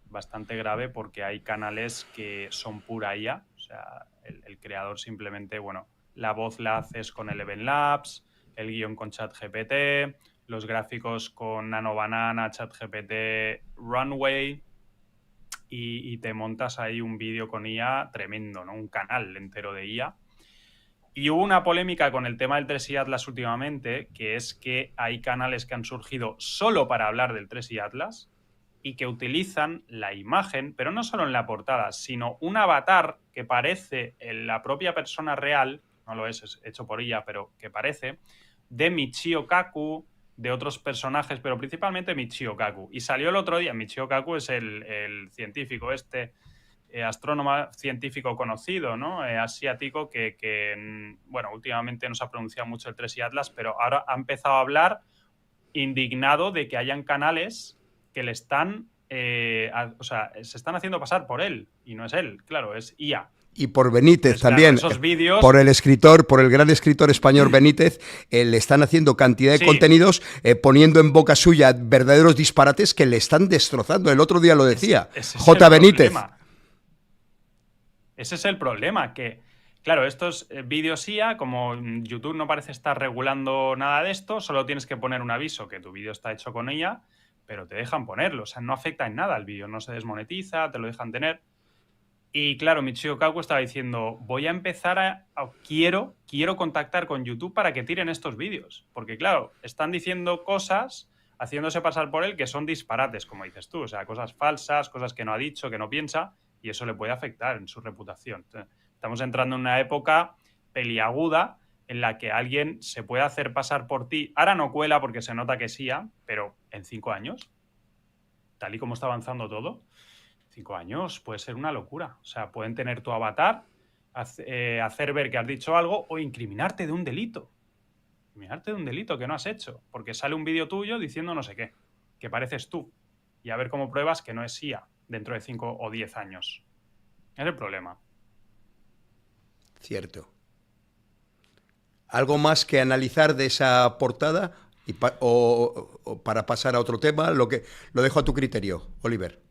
bastante grave, porque hay canales que son pura IA. O sea, el creador simplemente, bueno, la voz la haces con Eleven Labs, el guión con ChatGPT, los gráficos con Nano Banana, ChatGPT, Runway, y te montas ahí un vídeo con IA tremendo, ¿no? Un canal entero de IA. Y hubo una polémica con el tema del 3i Atlas últimamente, que es que hay canales que han surgido solo para hablar del 3i Atlas y que utilizan la imagen, pero no solo en la portada, sino un avatar que parece en la propia persona real, no lo es hecho por IA, pero que parece, de Michio Kaku, de otros personajes, pero principalmente Michio Kaku. Y salió el otro día. Michio Kaku es el científico astrónomo científico conocido, ¿no? Asiático, que bueno, últimamente no se ha pronunciado mucho el 3i Atlas, pero ahora ha empezado a hablar indignado de que hayan canales que le están, o sea, se están haciendo pasar por él, y no es él, claro, es IA. Y por Benítez. Entonces, también, claro, esos vídeos, por el escritor, por el gran escritor español Benítez, le están haciendo cantidad de contenidos, poniendo en boca suya verdaderos disparates que le están destrozando. El otro día lo decía J. Benítez. Ese es el problema, que, claro, estos vídeos IA, como YouTube no parece estar regulando nada de esto, solo tienes que poner un aviso que tu vídeo está hecho con IA, pero te dejan ponerlo. O sea, no afecta en nada al vídeo, no se desmonetiza, te lo dejan tener. Y claro, Michio Kaku estaba diciendo, voy a empezar quiero contactar con YouTube para que tiren estos vídeos. Porque claro, están diciendo cosas, haciéndose pasar por él, que son disparates, como dices tú. O sea, cosas falsas, cosas que no ha dicho, que no piensa, y eso le puede afectar en su reputación. Estamos entrando en una época peliaguda en la que alguien se puede hacer pasar por ti. Ahora no cuela porque se nota que sí, pero en 5 años, tal y como está avanzando todo, 5 años puede ser una locura. O sea, pueden tener tu avatar, hacer ver que has dicho algo o incriminarte de un delito. Incriminarte de un delito que no has hecho, porque sale un vídeo tuyo diciendo no sé qué, que pareces tú. Y a ver cómo pruebas que no es IA dentro de 5 o 10 años. Es el problema. Cierto. ¿Algo más que analizar de esa portada o para pasar a otro tema? Lo dejo a tu criterio, Oliver.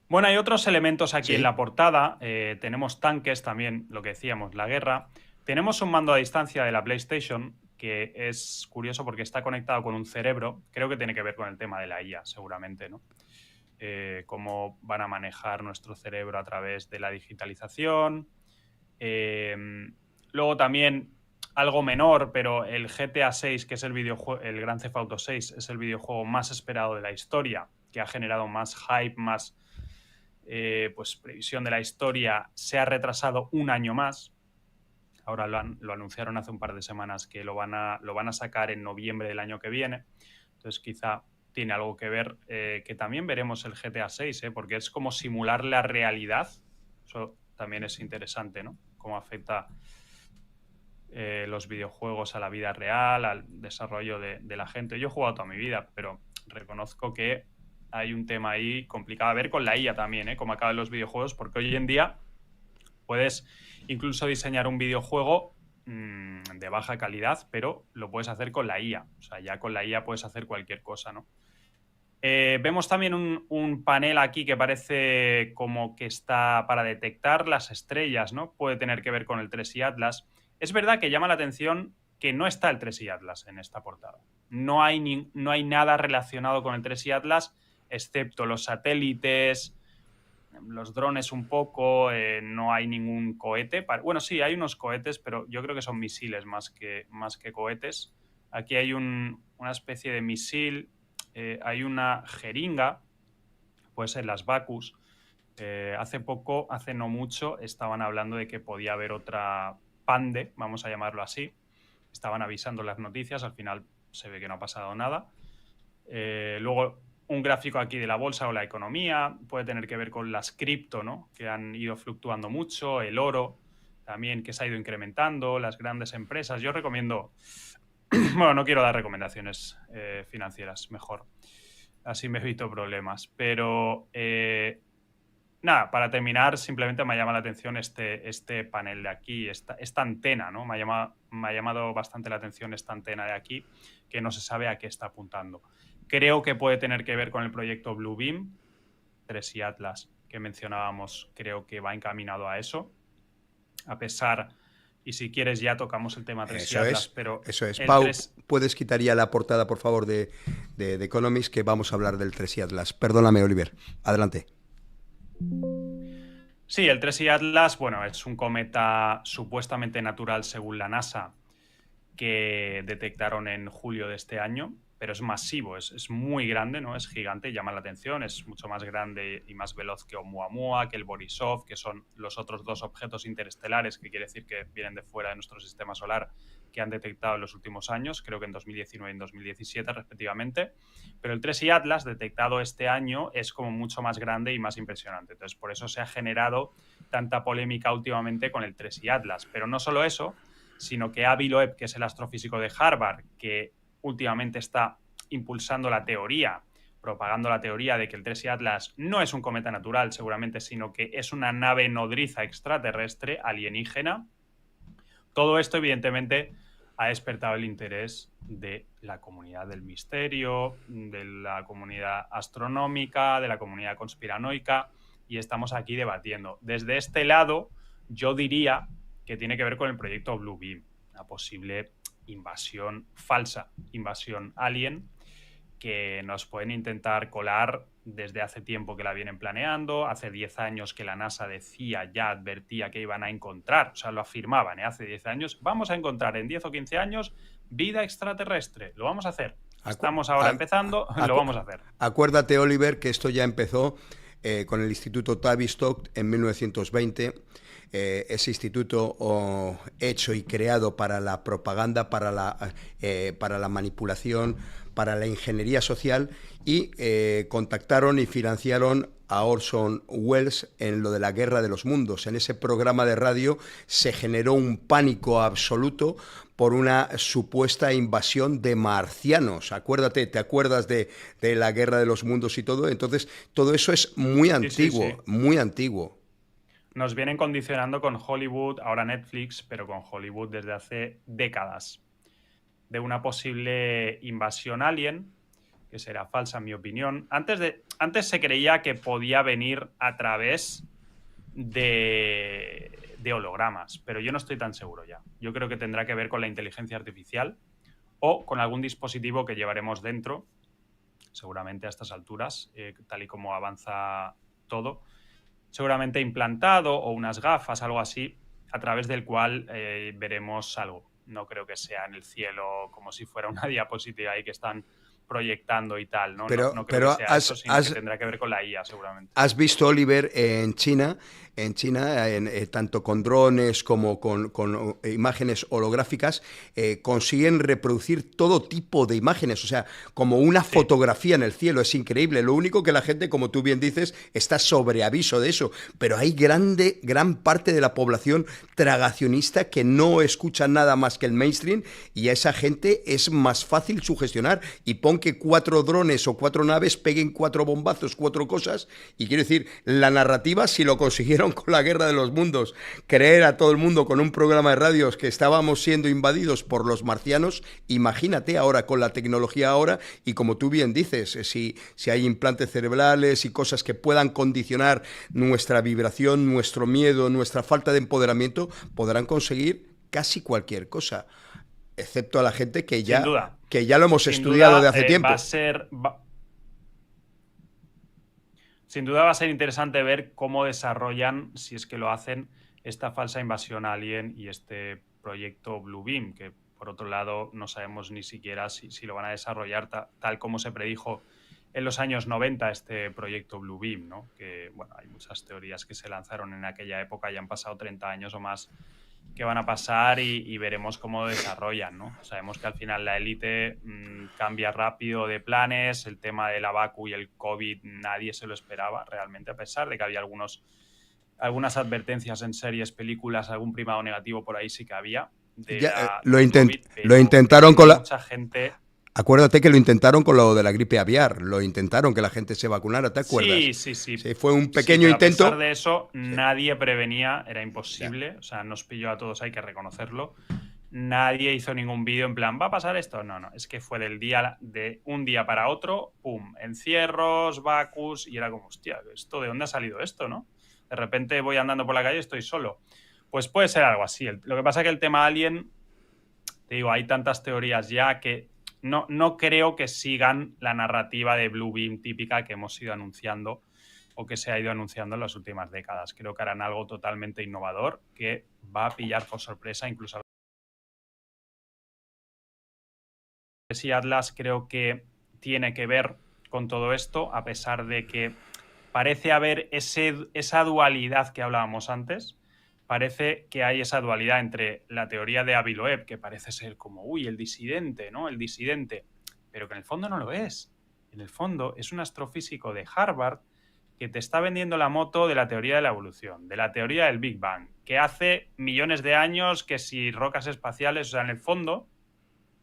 Bueno, hay otros elementos aquí en la portada. Tenemos tanques también, lo que decíamos, la guerra. Tenemos un mando a distancia de la PlayStation, que es curioso porque está conectado con un cerebro. Creo que tiene que ver con el tema de la IA, seguramente, ¿no? Cómo van a manejar nuestro cerebro a través de la digitalización. Luego también, algo menor, pero el GTA 6, que es el videojuego, el Grand Theft Auto 6, es el videojuego más esperado de la historia, que ha generado más hype, más pues previsión de la historia, se ha retrasado un año más. Ahora lo anunciaron hace un par de semanas que lo van a sacar en noviembre del año que viene. Entonces quizá tiene algo que ver, que también veremos el GTA 6, porque es como simular la realidad. Eso también es interesante, ¿no? Cómo afecta los videojuegos a la vida real, al desarrollo de la gente. Yo he jugado toda mi vida, pero reconozco que hay un tema ahí complicado a ver con la IA también, cómo acaban los videojuegos, porque hoy en día puedes incluso diseñar un videojuego de baja calidad, pero lo puedes hacer con la IA. O sea, ya con la IA puedes hacer cualquier cosa, ¿no? Vemos también un panel aquí que parece como que está para detectar las estrellas, ¿no? Puede tener que ver con el 3i Atlas. Es verdad que llama la atención que no está el 3i Atlas en esta portada. No hay nada relacionado con el 3i Atlas, excepto los satélites, los drones un poco, no hay ningún cohete. Bueno, sí, hay unos cohetes, pero yo creo que son misiles más que cohetes. Aquí hay una especie de misil, hay una jeringa, puede ser las Bacus. Hace no mucho, estaban hablando de que podía haber otra Pande, vamos a llamarlo así. Estaban avisando las noticias, al final se ve que no ha pasado nada. Luego, un gráfico aquí de la bolsa o la economía, puede tener que ver con las cripto, ¿no? Que han ido fluctuando mucho, el oro también, que se ha ido incrementando, las grandes empresas. Yo recomiendo, bueno, no quiero dar recomendaciones financieras, mejor, así me evito problemas, pero nada, para terminar, simplemente me llama la atención este panel de aquí, esta antena, ¿no? Me ha llamado bastante la atención esta antena de aquí, que no se sabe a qué está apuntando. Creo que puede tener que ver con el proyecto Bluebeam, 3i Atlas, que mencionábamos, creo que va encaminado a eso. A pesar, y si quieres ya tocamos el tema 3i Atlas, pero... Eso es. Pau, puedes quitar ya la portada, por favor, de Economist, que vamos a hablar del 3i Atlas. Perdóname, Oliver. Adelante. Sí, el 3i Atlas, bueno, es un cometa supuestamente natural según la NASA que detectaron en julio de este año, pero es masivo, es muy grande, ¿no? Es gigante, llama la atención, es mucho más grande y más veloz que Oumuamua, que el Borisov, que son los otros dos objetos interestelares, que quiere decir que vienen de fuera de nuestro sistema solar, que han detectado en los últimos años, creo que en 2019 y en 2017 respectivamente. Pero el 3i Atlas, detectado este año, es como mucho más grande y más impresionante. Entonces, por eso se ha generado tanta polémica últimamente con el 3i Atlas. Pero no solo eso, sino que Avi Loeb, que es el astrofísico de Harvard, que últimamente está impulsando la teoría, propagando la teoría de que el 3i Atlas no es un cometa natural seguramente, sino que es una nave nodriza extraterrestre alienígena. Todo esto, evidentemente, ha despertado el interés de la comunidad del misterio, de la comunidad astronómica, de la comunidad conspiranoica, y estamos aquí debatiendo. Desde este lado, yo diría que tiene que ver con el proyecto Bluebeam, una posible invasión falsa, invasión alien, que nos pueden intentar colar desde hace tiempo que la vienen planeando, hace 10 años que la NASA decía, ya advertía que iban a encontrar, o sea, lo afirmaban, hace 10 años, vamos a encontrar en 10 o 15 años vida extraterrestre, lo vamos a hacer. Estamos ahora empezando, lo vamos a hacer. Acuérdate, Oliver, que esto ya empezó con el Instituto Tavistock en 1920, ese instituto hecho y creado para la propaganda, para la manipulación, para la ingeniería social, y contactaron y financiaron a Orson Welles en lo de la Guerra de los Mundos. En ese programa de radio se generó un pánico absoluto por una supuesta invasión de marcianos. Acuérdate, ¿te acuerdas de la Guerra de los Mundos y todo? Entonces, todo eso es muy antiguo, sí. Muy antiguo. Nos vienen condicionando con Hollywood, ahora Netflix, pero con Hollywood desde hace décadas, de una posible invasión alien, que será falsa en mi opinión. Antes se creía que podía venir a través de hologramas, pero yo no estoy tan seguro ya. Yo creo que tendrá que ver con la inteligencia artificial o con algún dispositivo que llevaremos dentro, seguramente a estas alturas, tal y como avanza todo, seguramente implantado o unas gafas, algo así, a través del cual veremos algo. No creo que sea en el cielo como si fuera una diapositiva ahí que están proyectando y tal, ¿no? No creo que sea eso, sino que tendrá que ver con la IA seguramente. ¿Has visto, Oliver, en China, tanto con drones como con imágenes holográficas, consiguen reproducir todo tipo de imágenes, o sea, como una fotografía en el cielo? Es increíble. Lo único que la gente, como tú bien dices, está sobre aviso de eso, pero hay gran parte de la población tragacionista que no escucha nada más que el mainstream, y a esa gente es más fácil sugestionar. Y pongo pon que 4 drones o 4 naves peguen 4 bombazos, 4 cosas, y quiero decir, la narrativa, si lo consiguieron con la Guerra de los Mundos, creer a todo el mundo con un programa de radios que estábamos siendo invadidos por los marcianos, imagínate ahora con la tecnología ahora, y como tú bien dices, si hay implantes cerebrales y cosas que puedan condicionar nuestra vibración, nuestro miedo, nuestra falta de empoderamiento, podrán conseguir casi cualquier cosa, excepto a la gente Sin duda. que ya lo hemos Sin estudiado duda, de hace tiempo. Sin duda va a ser interesante ver cómo desarrollan, si es que lo hacen, esta falsa invasión alien y este proyecto Bluebeam, que por otro lado no sabemos ni siquiera si lo van a desarrollar tal como se predijo en los años 90 este proyecto Bluebeam, ¿no? Que, bueno, hay muchas teorías que se lanzaron en aquella época, ya han pasado 30 años o más que van a pasar y veremos cómo lo desarrollan, ¿no? Sabemos que al final la élite cambia rápido de planes, el tema de la vacu y el COVID nadie se lo esperaba realmente, a pesar de que había algunas advertencias en series, películas, algún primado negativo por ahí sí que había Lo intentaron con la... mucha gente... Acuérdate que lo intentaron con lo de la gripe aviar, lo intentaron que la gente se vacunara, ¿te acuerdas? Sí. Sí, fue un pequeño intento. A pesar de eso, nadie prevenía, era imposible, o sea, nos pilló a todos, hay que reconocerlo. Nadie hizo ningún vídeo en plan, ¿va a pasar esto? No, es que fue de un día para otro, pum, encierros, vacus, y era como, hostia, ¿de dónde ha salido esto, no? De repente voy andando por la calle y estoy solo. Pues puede ser algo así. Lo que pasa es que el tema alien, te digo, hay tantas teorías ya que no creo que sigan la narrativa de Bluebeam típica que hemos ido anunciando o que se ha ido anunciando en las últimas décadas. Creo que harán algo totalmente innovador que va a pillar por sorpresa incluso a y Atlas. Creo que tiene que ver con todo esto, a pesar de que parece haber esa dualidad que hablábamos antes. Parece que hay esa dualidad entre la teoría de Avi Loeb, que parece ser como, uy, el disidente, ¿no? El disidente, pero que en el fondo no lo es. En el fondo es un astrofísico de Harvard que te está vendiendo la moto de la teoría de la evolución, de la teoría del Big Bang, que hace millones de años, que si rocas espaciales, o sea, en el fondo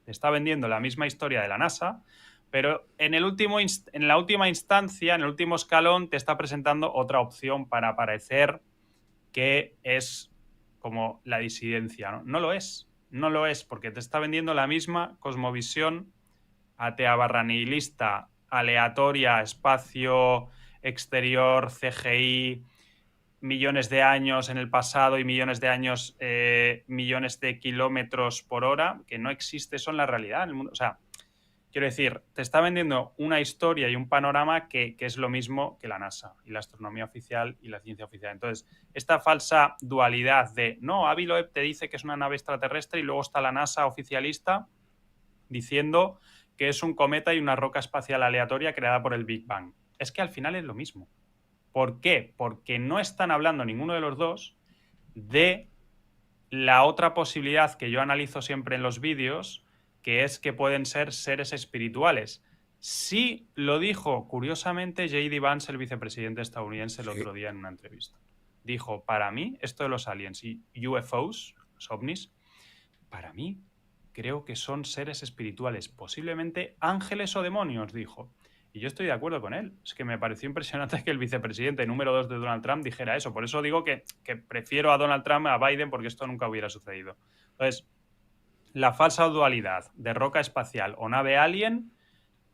te está vendiendo la misma historia de la NASA, pero en la última instancia, en el último escalón, te está presentando otra opción para parecer que es como la disidencia, ¿no? No lo es, porque te está vendiendo la misma cosmovisión atea barra nihilista, aleatoria, espacio exterior, CGI, millones de años en el pasado y millones de años, millones de kilómetros por hora, que no existe eso en la realidad, en el mundo. O sea, quiero decir, te está vendiendo una historia y un panorama que es lo mismo que la NASA y la astronomía oficial y la ciencia oficial. Entonces, esta falsa dualidad de, no, Avi Loeb te dice que es una nave extraterrestre y luego está la NASA oficialista diciendo que es un cometa y una roca espacial aleatoria creada por el Big Bang. Es que al final es lo mismo. ¿Por qué? Porque no están hablando ninguno de los dos de la otra posibilidad que yo analizo siempre en los vídeos, que es que pueden ser seres espirituales. Sí lo dijo, curiosamente, J.D. Vance, el vicepresidente estadounidense, el otro día en una entrevista. Dijo, para mí, esto de los aliens y UFOs, los ovnis, para mí creo que son seres espirituales, posiblemente ángeles o demonios, dijo. Y yo estoy de acuerdo con él. Es que me pareció impresionante que el vicepresidente número 2 de Donald Trump dijera eso. Por eso digo que prefiero a Donald Trump a Biden, porque esto nunca hubiera sucedido. Entonces, la falsa dualidad de roca espacial o nave alien,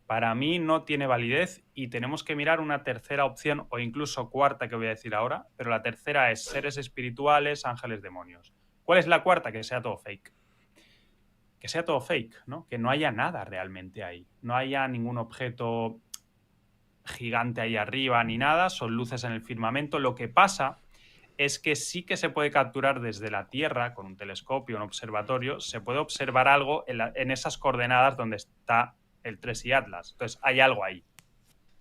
para mí no tiene validez y tenemos que mirar una tercera opción o incluso cuarta que voy a decir ahora, pero la tercera es seres espirituales, ángeles, demonios. ¿Cuál es la cuarta? Que sea todo fake. Que sea todo fake, ¿no? Que no haya nada realmente ahí. No haya ningún objeto gigante ahí arriba ni nada, son luces en el firmamento. Lo que pasa es que sí que se puede capturar desde la Tierra con un telescopio, un observatorio, se puede observar algo en esas coordenadas donde está el TRESI Atlas. Entonces hay algo ahí.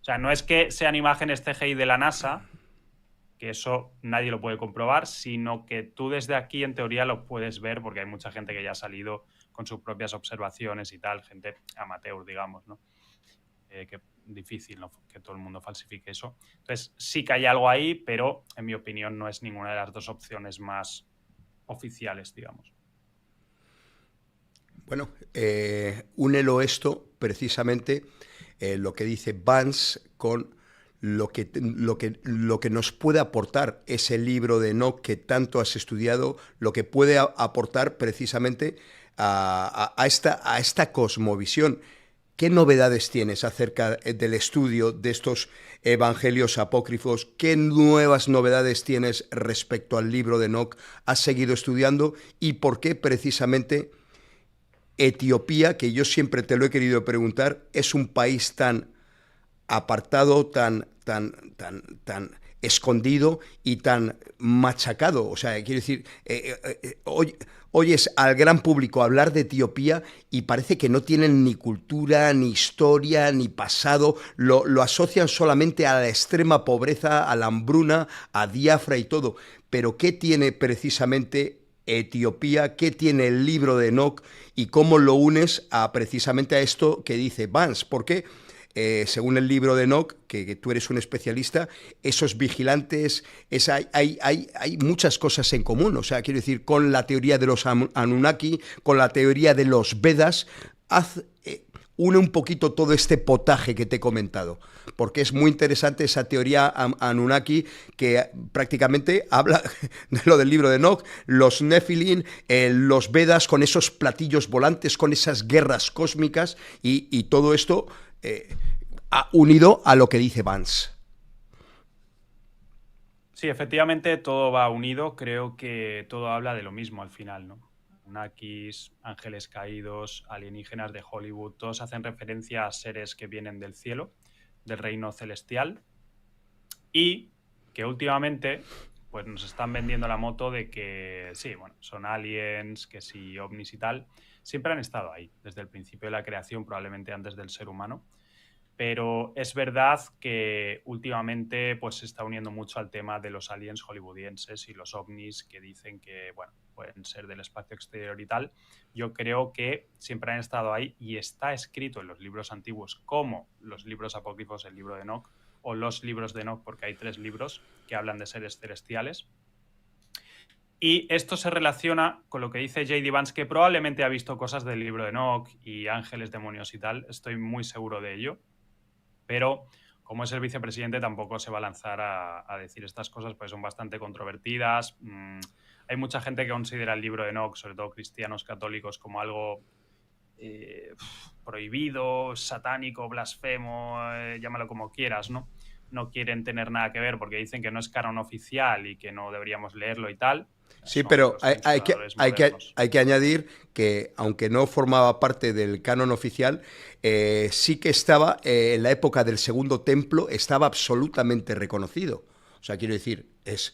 O sea, no es que sean imágenes CGI de la NASA, que eso nadie lo puede comprobar, sino que tú desde aquí en teoría lo puedes ver porque hay mucha gente que ya ha salido con sus propias observaciones y tal, gente amateur, digamos, ¿no? Que difícil, ¿no? Que todo el mundo falsifique eso. Entonces sí que hay algo ahí, pero en mi opinión no es ninguna de las dos opciones más oficiales, digamos. Bueno, únelo esto precisamente lo que dice Vance con lo que nos puede aportar ese libro de Enoch que tanto has estudiado, lo que puede aportar precisamente a esta cosmovisión. ¿Qué novedades tienes acerca del estudio de estos evangelios apócrifos? ¿Qué nuevas novedades tienes respecto al libro de Enoch? ¿Has seguido estudiando? ¿Y por qué precisamente Etiopía, que yo siempre te lo he querido preguntar, es un país tan apartado, tan escondido y tan machacado? O sea, quiero decir, oyes al gran público hablar de Etiopía y parece que no tienen ni cultura, ni historia, ni pasado, lo asocian solamente a la extrema pobreza, a la hambruna, a Biafra y todo. Pero ¿qué tiene precisamente Etiopía? ¿Qué tiene el libro de Enoch? ¿Y cómo lo unes precisamente a esto que dice Vance? Porque según el libro de Enoch, que tú eres un especialista, esos vigilantes, hay muchas cosas en común. O sea, quiero decir, con la teoría de los Anunnaki, con la teoría de los Vedas, une un poquito todo este potaje que te he comentado, porque es muy interesante esa teoría Anunnaki que prácticamente habla de lo del libro de Enoch, los Nephilim, los Vedas con esos platillos volantes, con esas guerras cósmicas y todo esto unido a lo que dice Vance. Sí, efectivamente todo va unido. Creo que todo habla de lo mismo al final, ¿no? Nakis, ángeles caídos, alienígenas de Hollywood, todos hacen referencia a seres que vienen del cielo, del reino celestial, y que últimamente pues nos están vendiendo la moto de que sí, bueno, son aliens, que sí, ovnis y tal. Siempre han estado ahí, desde el principio de la creación, probablemente antes del ser humano. Pero es verdad que últimamente pues, se está uniendo mucho al tema de los aliens hollywoodienses y los ovnis que dicen que bueno, pueden ser del espacio exterior y tal. Yo creo que siempre han estado ahí y está escrito en los libros antiguos como los libros apócrifos, el libro de Enoch o los libros de Enoch, porque hay 3 libros que hablan de seres celestiales. Y esto se relaciona con lo que dice J.D. Vance, que probablemente ha visto cosas del libro de Enoch y ángeles, demonios y tal. Estoy muy seguro de ello. Pero como es el vicepresidente tampoco se va a lanzar a decir estas cosas, pues son bastante controvertidas. Hay mucha gente que considera el libro de Enoch, sobre todo cristianos católicos, como algo prohibido, satánico, blasfemo, llámalo como quieras, ¿no? No quieren tener nada que ver porque dicen que no es canon oficial y que no deberíamos leerlo y tal. Sí, Son pero los censuradores modernos. hay que añadir que, aunque no formaba parte del canon oficial, sí que estaba, en la época del Segundo Templo, estaba absolutamente reconocido. O sea, quiero decir, es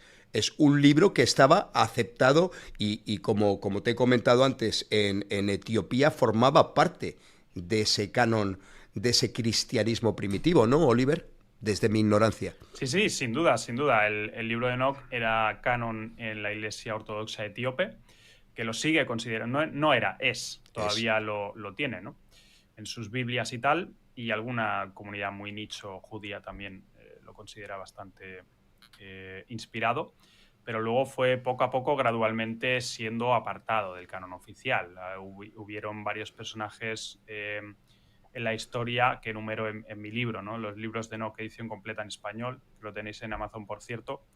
un libro que estaba aceptado y como te he comentado antes, en Etiopía formaba parte de ese canon, de ese cristianismo primitivo, ¿no, Oliver? Desde mi ignorancia. Sí, sí, sin duda, sin duda. El libro de Enoch era canon en la Iglesia Ortodoxa Etíope, que lo sigue considerando. No, no era, es. Es. Todavía lo tiene, ¿no? En sus Biblias y tal. Y alguna comunidad muy nicho judía también lo considera bastante inspirado. Pero luego fue poco a poco, gradualmente, siendo apartado del canon oficial. Hubieron varios personajes en la historia que enumero en mi libro, ¿no? Los libros de Enoch, edición completa en español, que lo tenéis en Amazon, por cierto,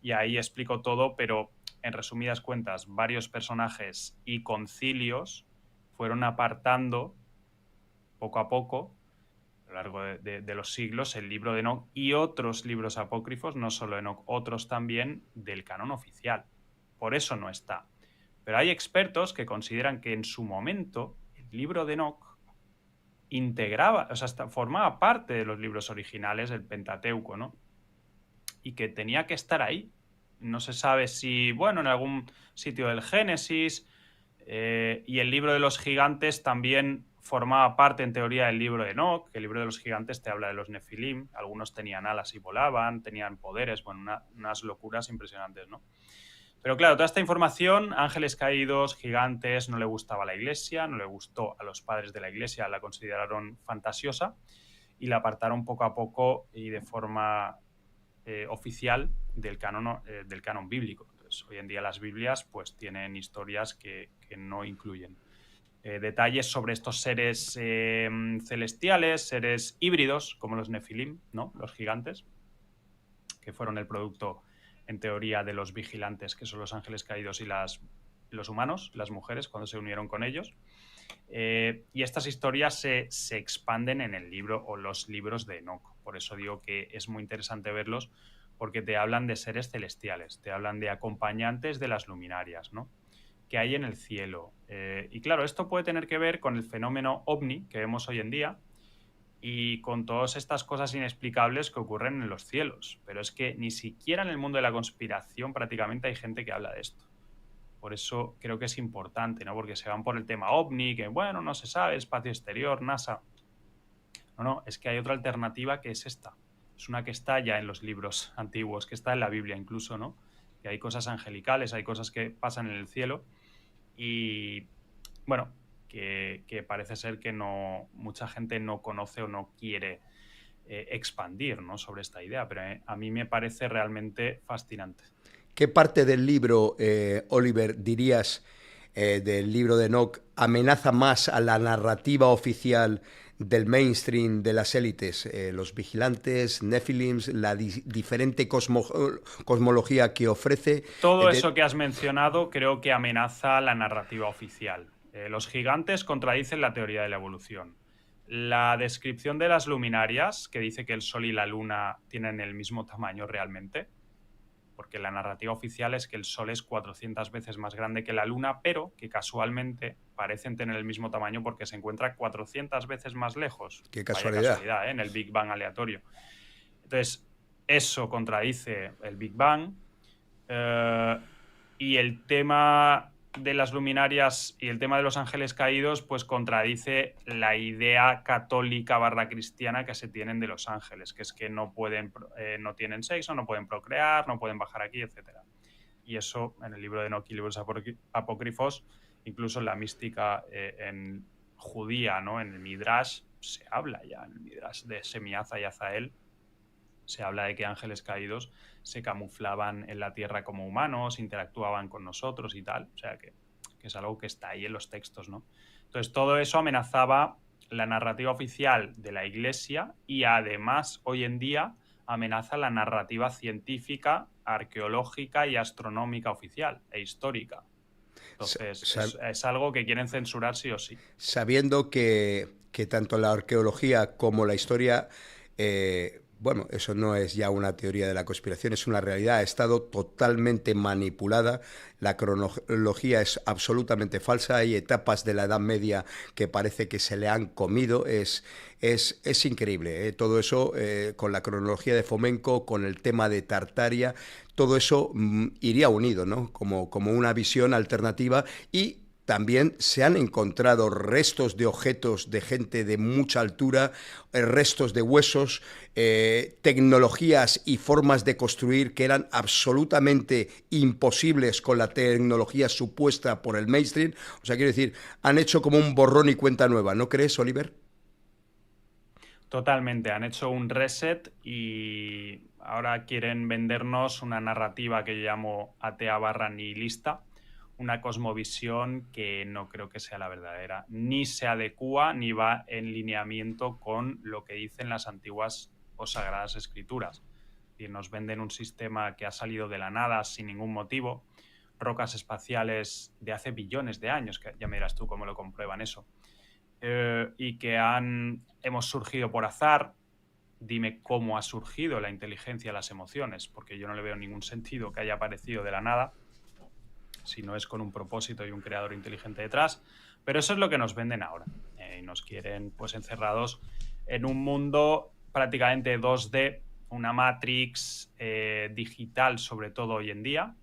y ahí explico todo, pero en resumidas cuentas, varios personajes y concilios fueron apartando poco a poco, a lo largo de los siglos, el libro de Enoch y otros libros apócrifos, no solo Enoch, otros también del canon oficial. Por eso no está. Pero hay expertos que consideran que en su momento el libro de Enoch integraba, o sea, formaba parte de los libros originales, el Pentateuco, ¿no? Y que tenía que estar ahí. No se sabe si, bueno, en algún sitio del Génesis, y el libro de los gigantes también formaba parte, en teoría, del libro de Enoch, que el libro de los gigantes te habla de los Nefilim, algunos tenían alas y volaban, tenían poderes, bueno, unas locuras impresionantes, ¿no? Pero claro, toda esta información, ángeles caídos, gigantes, no le gustaba a la iglesia, no le gustó a los padres de la iglesia, la consideraron fantasiosa y la apartaron poco a poco y de forma oficial del canon bíblico. Entonces, hoy en día las Biblias pues tienen historias que no incluyen. detalles sobre estos seres celestiales, seres híbridos, como los Nefilim, ¿no? Los gigantes, que fueron el producto, en teoría, de los vigilantes, que son los ángeles caídos, y los humanos, las mujeres, cuando se unieron con ellos. Y estas historias se expanden en el libro o los libros de Enoch. Por eso digo que es muy interesante verlos, porque te hablan de seres celestiales, te hablan de acompañantes de las luminarias, ¿no?, que hay en el cielo. Y claro, esto puede tener que ver con el fenómeno ovni que vemos hoy en día y con todas estas cosas inexplicables que ocurren en los cielos. Pero es que ni siquiera en el mundo de la conspiración prácticamente hay gente que habla de esto. Por eso creo que es importante, ¿no? Porque se van por el tema ovni, que bueno, no se sabe, espacio exterior, NASA. No, es que hay otra alternativa, que es esta. Es una que está ya en los libros antiguos, que está en la Biblia incluso, ¿no? Que hay cosas angelicales, hay cosas que pasan en el cielo y, bueno, que parece ser que mucha gente no conoce o no quiere expandir, ¿no?, sobre esta idea, pero a mí me parece realmente fascinante. ¿Qué parte del libro, Oliver, dirías, del libro de Enoch, amenaza más a la narrativa oficial del mainstream de las élites? Los vigilantes, Nephilims, la diferente cosmología que ofrece. Todo eso que has mencionado creo que amenaza la narrativa oficial. Los gigantes contradicen la teoría de la evolución. La descripción de las luminarias, que dice que el Sol y la Luna tienen el mismo tamaño realmente, porque la narrativa oficial es que el Sol es 400 veces más grande que la Luna, pero que casualmente parecen tener el mismo tamaño porque se encuentra 400 veces más lejos. Qué casualidad. Vaya casualidad, en el Big Bang aleatorio. Entonces, eso contradice el Big Bang. Y el tema de las luminarias y el tema de los ángeles caídos, pues contradice la idea católica / cristiana que se tienen de los ángeles, que es que no no tienen sexo, no pueden procrear, no pueden bajar aquí, etc. Y eso en el libro de Enoch y libros apócrifos, incluso en la mística en judía, ¿no?, en el Midrash, se habla ya, en el Midrash de Semiaza y Azael, se habla de que ángeles caídos se camuflaban en la tierra como humanos, interactuaban con nosotros y tal. O sea que es algo que está ahí en los textos, ¿no? Entonces todo eso amenazaba la narrativa oficial de la Iglesia y además hoy en día amenaza la narrativa científica, arqueológica y astronómica oficial e histórica. Entonces es algo que quieren censurar sí o sí. Sabiendo que tanto la arqueología como la historia... bueno, eso no es ya una teoría de la conspiración, es una realidad, ha estado totalmente manipulada, la cronología es absolutamente falsa, hay etapas de la Edad Media que parece que se le han comido, es increíble, ¿eh? Todo eso con la cronología de Fomenko, con el tema de Tartaria, todo eso iría unido, ¿no?, como una visión alternativa. Y también se han encontrado restos de objetos de gente de mucha altura, restos de huesos, tecnologías y formas de construir que eran absolutamente imposibles con la tecnología supuesta por el mainstream. O sea, quiero decir, han hecho como un borrón y cuenta nueva, ¿no crees, Oliver? Totalmente, han hecho un reset y ahora quieren vendernos una narrativa que yo llamo atea / nihilista, una cosmovisión que no creo que sea la verdadera, ni se adecúa ni va en lineamiento con lo que dicen las antiguas o sagradas escrituras. Y nos venden un sistema que ha salido de la nada sin ningún motivo, rocas espaciales de hace billones de años, que ya me dirás tú cómo lo comprueban eso, y que hemos surgido por azar. Dime cómo ha surgido la inteligencia, las emociones, porque yo no le veo ningún sentido que haya aparecido de la nada, si no es con un propósito y un creador inteligente detrás. Pero eso es lo que nos venden ahora. Y nos quieren pues encerrados en un mundo prácticamente 2D, una Matrix digital, sobre todo hoy en día.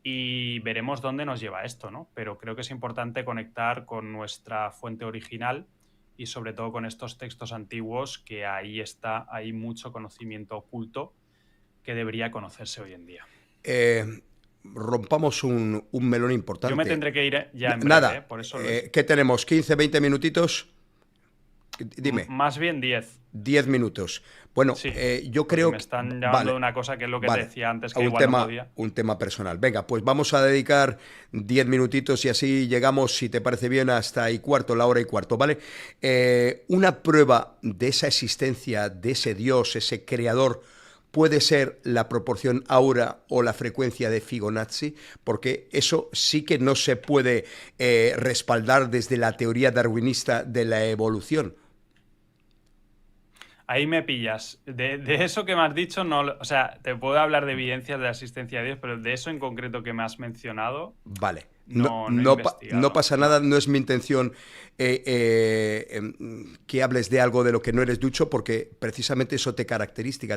Y veremos dónde nos lleva esto, ¿no? Pero creo que es importante conectar con nuestra fuente original y sobre todo con estos textos antiguos, que hay mucho conocimiento oculto que debería conocerse hoy en día. Rompamos un melón importante. Yo me tendré que ir ya en breve, Nada, por eso ¿qué tenemos? ¿15, 20 minutitos? Dime. Más bien 10. 10 minutos. Bueno, Sí, yo porque creo me que... están llamando Vale, de una cosa que es lo que te vale. decía antes, A que igual no podía. un tema personal. Venga, pues vamos a dedicar 10 minutitos y así llegamos, si te parece bien, hasta y cuarto, la hora y cuarto, ¿vale? Una prueba de esa existencia, de ese Dios, ese creador, puede ser la proporción aura o la frecuencia de Fibonacci, porque eso sí que no se puede respaldar desde la teoría darwinista de la evolución. Ahí me pillas. De eso que me has dicho, no, o sea, te puedo hablar de evidencias de la existencia de Dios, pero de eso en concreto que me has mencionado, Vale. no he No investigado. pasa nada, No. no es mi intención que hables de algo de lo que no eres ducho, porque precisamente eso te caracteriza,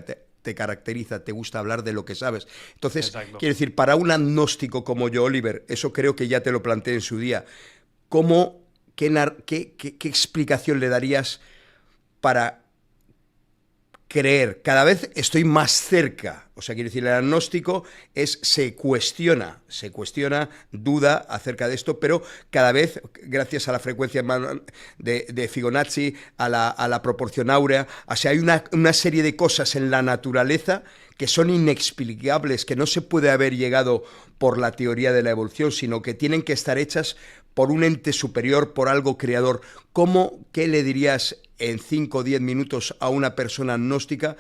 te gusta hablar de lo que sabes. Entonces, Exacto. quiero decir, para un agnóstico como yo, Oliver, eso creo que ya te lo planteé en su día, ¿cómo, qué explicación le darías para creer? Cada vez estoy más cerca. O sea, quiere decir, el agnóstico se cuestiona, duda acerca de esto, pero cada vez, gracias a la frecuencia de Fibonacci, a la proporción áurea, o sea, hay una serie de cosas en la naturaleza que son inexplicables, que no se puede haber llegado por la teoría de la evolución, sino que tienen que estar hechas por un ente superior, por algo creador. ¿Qué le dirías en 5 o 10 minutos a una persona agnóstica,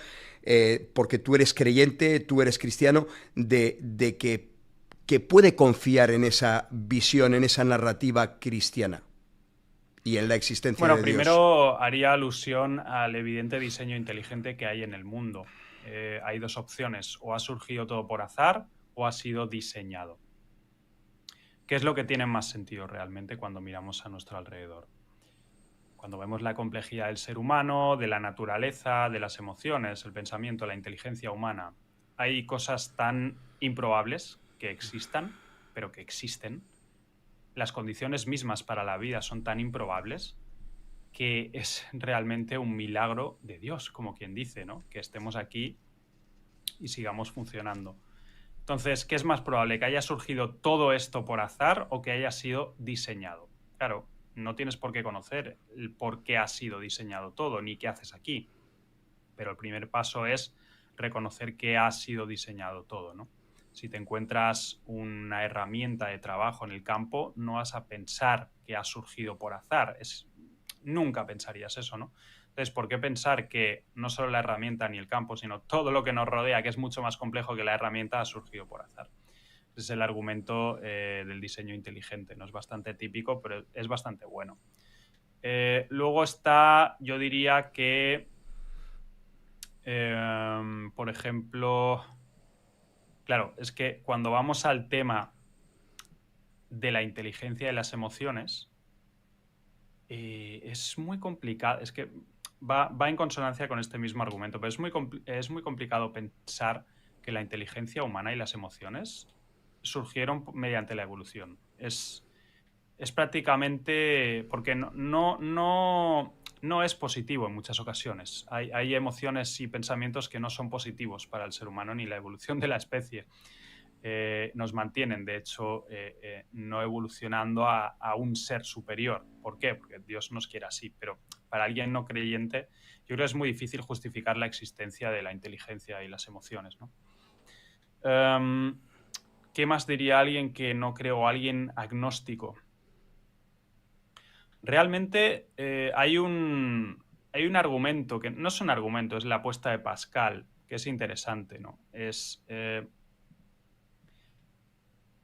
porque tú eres creyente, tú eres cristiano, de que puede confiar en esa visión, en esa narrativa cristiana y en la existencia Bueno, de Dios? primero haría alusión al evidente diseño inteligente que hay en el mundo. Hay dos opciones, o ha surgido todo por azar o ha sido diseñado. ¿Qué es lo que tiene más sentido realmente cuando miramos a nuestro alrededor? Cuando vemos la complejidad del ser humano, de la naturaleza, de las emociones, el pensamiento, la inteligencia humana, hay cosas tan improbables que existan, pero que existen. Las condiciones mismas para la vida son tan improbables que es realmente un milagro de Dios, como quien dice, ¿no? Que estemos aquí y sigamos funcionando. Entonces, ¿qué es más probable? ¿Que haya surgido todo esto por azar o que haya sido diseñado? Claro, no tienes por qué conocer el por qué ha sido diseñado todo, ni qué haces aquí. Pero el primer paso es reconocer que ha sido diseñado todo, ¿no? Si te encuentras una herramienta de trabajo en el campo, no vas a pensar que ha surgido por azar. Nunca pensarías eso, ¿no? Entonces, ¿por qué pensar que no solo la herramienta ni el campo, sino todo lo que nos rodea, que es mucho más complejo que la herramienta, ha surgido por azar? Ese es el argumento del diseño inteligente. No es bastante típico, pero es bastante bueno. Luego está, yo diría que, por ejemplo, claro, es que cuando vamos al tema de la inteligencia y las emociones, es muy complicado, es que va en consonancia con este mismo argumento, pero es muy complicado pensar que la inteligencia humana y las emociones surgieron mediante la evolución. Es prácticamente porque no es positivo en muchas ocasiones. Hay emociones y pensamientos que no son positivos para el ser humano ni la evolución de la especie. Nos mantienen, de hecho, no evolucionando a un ser superior. ¿Por qué? Porque Dios nos quiere así, pero para alguien no creyente, yo creo que es muy difícil justificar la existencia de la inteligencia y las emociones, ¿no? ¿Qué más diría alguien que no cree o alguien agnóstico? Realmente hay un argumento que no es un argumento, es la apuesta de Pascal, que es interesante, ¿no?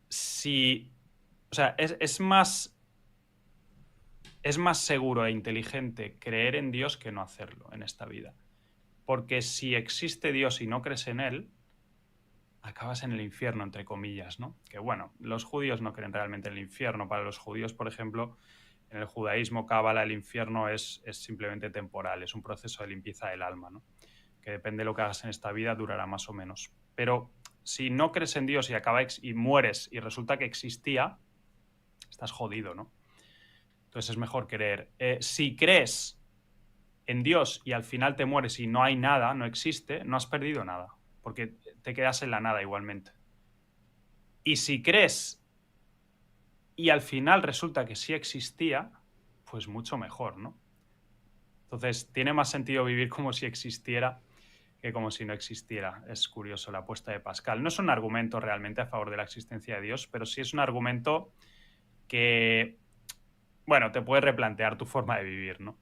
Si, o sea, es más seguro e inteligente creer en Dios que no hacerlo en esta vida. Porque si existe Dios y no crees en él, acabas en el infierno, entre comillas, ¿no? Que bueno, los judíos no creen realmente en el infierno. Para los judíos, por ejemplo, en el judaísmo, cábala, el infierno es simplemente temporal, es un proceso de limpieza del alma, ¿no? Que depende de lo que hagas en esta vida, durará más o menos. Pero si no crees en Dios y mueres y resulta que existía, estás jodido, ¿no? Entonces es mejor creer. Si crees en Dios y al final te mueres y no hay nada, no existe, no has perdido nada, porque te quedas en la nada igualmente. Y si crees y al final resulta que sí existía, pues mucho mejor, ¿no? Entonces, tiene más sentido vivir como si existiera que como si no existiera. Es curioso la apuesta de Pascal. No es un argumento realmente a favor de la existencia de Dios, pero sí es un argumento que, bueno, te puede replantear tu forma de vivir, ¿no?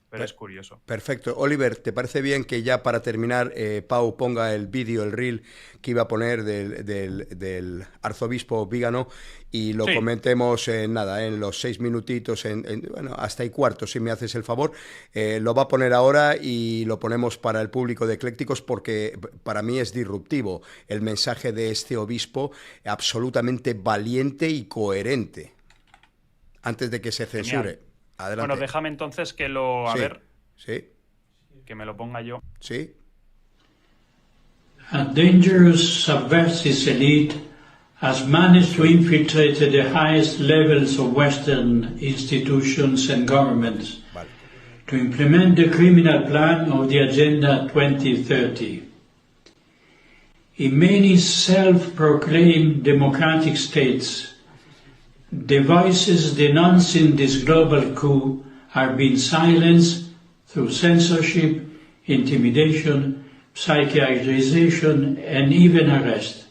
Pero es curioso. Perfecto. Oliver, ¿te parece bien que ya para terminar Pau ponga el vídeo, el reel que iba a poner del arzobispo Vígano y lo Sí, comentemos en nada, en los 6 minutitos, bueno, hasta y cuarto, si me haces el favor? Lo va a poner ahora y lo ponemos para el público de Eclécticos porque para mí es disruptivo el mensaje de este obispo, absolutamente valiente y coherente, antes de que se genial. censure. Bueno, Adelante. déjame entonces que lo, a Sí, ver, sí, que me lo ponga yo. sí. A dangerous subversive elite has managed to infiltrate the highest levels of Western institutions and governments Vale. to implement the criminal plan of the Agenda 2030. In many self-proclaimed democratic states, the voices denouncing this global coup are being silenced through censorship, intimidation, psychiatrization, and even arrest.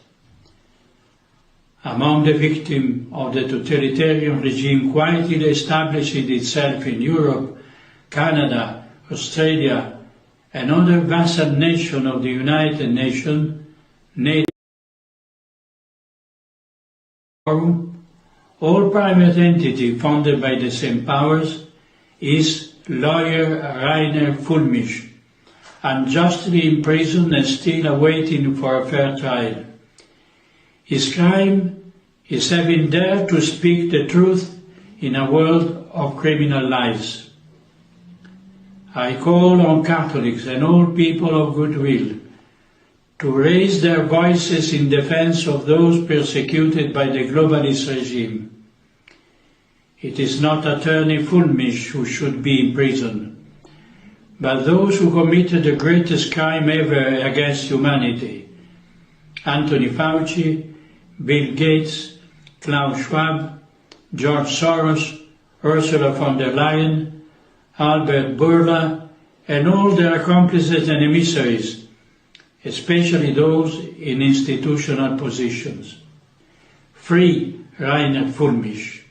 Among the victims of the totalitarian regime quietly establishing itself in Europe, Canada, Australia, and other vassal nations of the United Nations, NATO, all private entity funded by the same powers, is lawyer Rainer Fulmich, unjustly imprisoned and still awaiting for a fair trial. His crime is having dared to speak the truth in a world of criminal lies. I call on Catholics and all people of goodwill to raise their voices in defense of those persecuted by the globalist regime. It is not Attorney Fulmich who should be in prison, but those who committed the greatest crime ever against humanity: Anthony Fauci, Bill Gates, Klaus Schwab, George Soros, Ursula von der Leyen, Albert Bourla, and all their accomplices and emissaries, especially those in institutional positions. Free Rainer Fulmich.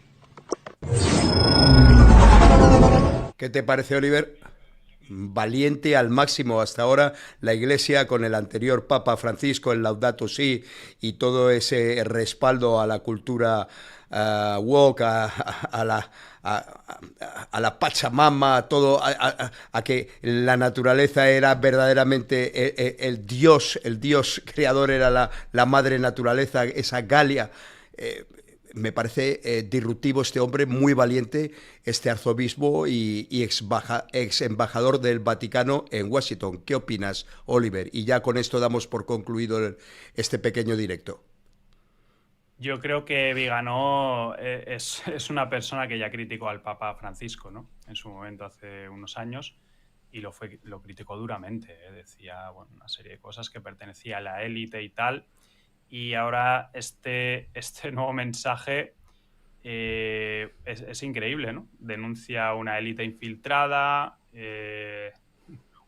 ¿Qué te parece, Oliver? Valiente al máximo hasta ahora la Iglesia con el anterior Papa Francisco, el Laudato Si y todo ese respaldo a la cultura woke, a la Pachamama, todo a que la naturaleza era verdaderamente el Dios creador era la madre naturaleza, esa Galia. Me parece disruptivo este hombre, muy valiente, este arzobispo y ex embajador del Vaticano en Washington. ¿Qué opinas, Oliver? Y ya con esto damos por concluido este pequeño directo. Yo creo que Vigano es una persona que ya criticó al Papa Francisco, ¿no? En su momento, hace unos años, y lo criticó duramente, ¿eh? Decía, bueno, una serie de cosas que pertenecía a la élite y tal. Y ahora este nuevo mensaje es increíble, ¿no? Denuncia una élite infiltrada,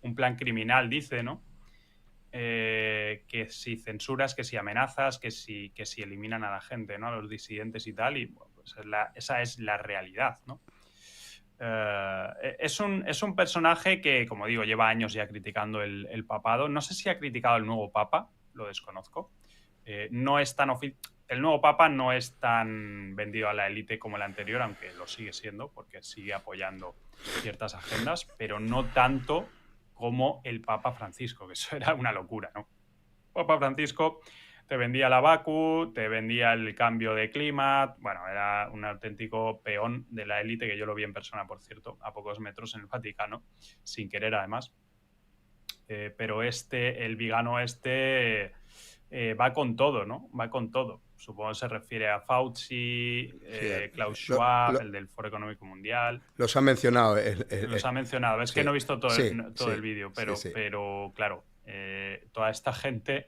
un plan criminal, dice, ¿no? Que si censuras, que si amenazas, que si eliminan a la gente, ¿no? A los disidentes y tal. Y bueno, pues esa es la realidad, ¿no? Es un personaje que, como digo, lleva años ya criticando el papado. No sé si ha criticado el nuevo papa, lo desconozco. No es tan el nuevo papa no es tan vendido a la élite como el anterior, aunque lo sigue siendo porque sigue apoyando ciertas agendas, pero no tanto como el Papa Francisco, que eso era una locura, ¿no? Papa Francisco te vendía la Baku, te vendía el cambio de clima, bueno, era un auténtico peón de la élite, que yo lo vi en persona, por cierto, a pocos metros en el Vaticano, sin querer además. Pero el Vigano va con todo, ¿no? Va con todo. Supongo que se refiere a Fauci, Klaus Schwab, el del Foro Económico Mundial. Los ha mencionado. Los ha mencionado. Es que no he visto todo el vídeo, pero claro, toda esta gente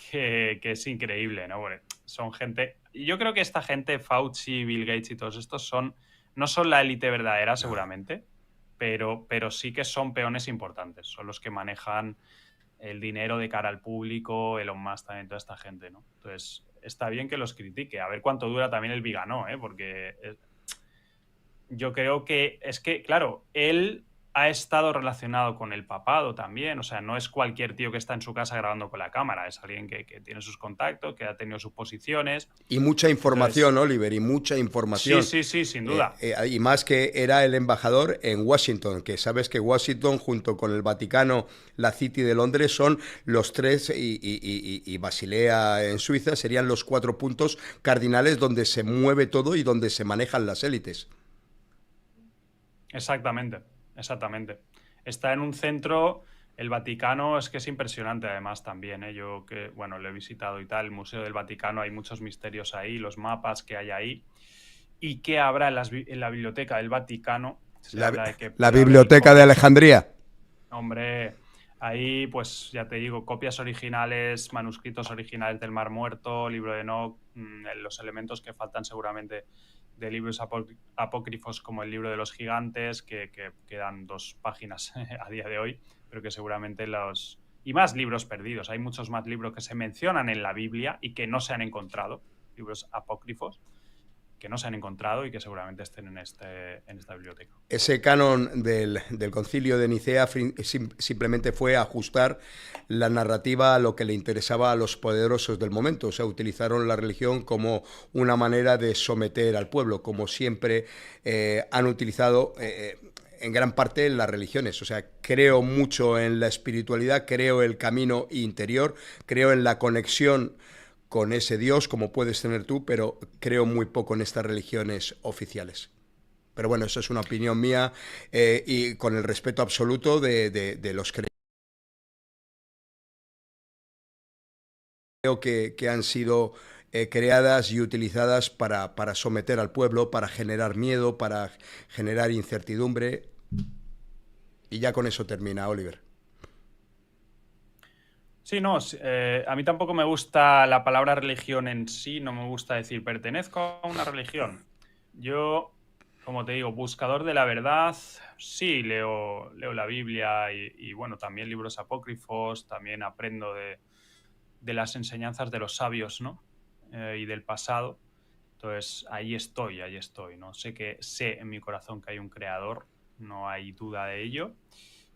que es increíble, ¿no? Bueno, son gente... Yo creo que esta gente, Fauci, Bill Gates y todos estos no son la élite verdadera, seguramente. pero sí que son peones importantes, son los que manejan el dinero de cara al público, Elon Musk también, toda esta gente, ¿no? Entonces, está bien que los critique, a ver cuánto dura también el Vigano, porque yo creo que es que, claro, él ha estado relacionado con el papado también, o sea, no es cualquier tío que está en su casa grabando con la cámara, es alguien que tiene sus contactos, que ha tenido sus posiciones. Y mucha información, Entonces, Oliver, y mucha sí, información. sí, sí, sin duda. Y más que era el embajador en Washington, que sabes que Washington junto con el Vaticano, la City de Londres, son los tres, y Basilea en Suiza serían los 4 puntos cardinales donde se mueve todo y donde se manejan las élites. Exactamente, exactamente. Está en un centro, el Vaticano es que es impresionante además también, ¿eh? Yo que, bueno, lo he visitado y tal, el Museo del Vaticano, hay muchos misterios ahí, los mapas que hay ahí. ¿Y qué habrá en la biblioteca del Vaticano? Se habla de que La puede haber biblioteca de copias. Alejandría. Hombre, ahí pues ya te digo, copias originales, manuscritos originales del Mar Muerto, libro de Enoch, los elementos que faltan seguramente de libros apócrifos como el libro de los gigantes, que quedan 2 páginas a día de hoy, pero que seguramente los... Y más libros perdidos, hay muchos más libros que se mencionan en la Biblia y que no se han encontrado, libros apócrifos que no se han encontrado y que seguramente estén en esta biblioteca. Ese canon del concilio de Nicea simplemente fue ajustar la narrativa a lo que le interesaba a los poderosos del momento. O sea, utilizaron la religión como una manera de someter al pueblo, como siempre han utilizado en gran parte las religiones. O sea, creo mucho en la espiritualidad, creo en el camino interior, creo en la conexión con ese Dios, como puedes tener tú, pero creo muy poco en estas religiones oficiales. Pero bueno, eso es una opinión mía y con el respeto absoluto de los creyentes que han sido creadas y utilizadas para someter al pueblo, para generar miedo, para generar incertidumbre. Y ya con eso termina, Oliver. Sí, no, a mí tampoco me gusta la palabra religión en sí, no me gusta decir pertenezco a una religión. Yo, como te digo, buscador de la verdad, sí, leo la Biblia y bueno, también libros apócrifos, también aprendo de las enseñanzas de los sabios, ¿no? Y del pasado. Entonces, ahí estoy, ¿no? Sé en mi corazón que hay un creador, no hay duda de ello.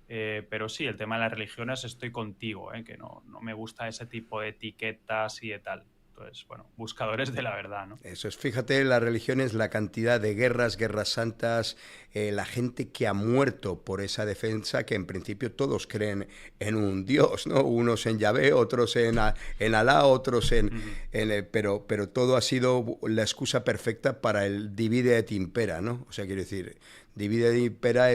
Pero sí, el tema de las religiones estoy contigo, que no me gusta ese tipo de etiquetas y de tal. Entonces, bueno, buscadores de la verdad, ¿no? Eso es, fíjate, las religiones, la cantidad de guerras santas, la gente que ha muerto por esa defensa, que en principio todos creen en un Dios, ¿no? Unos en Yahvé, otros en Alá, otros pero todo ha sido la excusa perfecta para el divide et impera, ¿no? O sea, quiero decir, divide et impera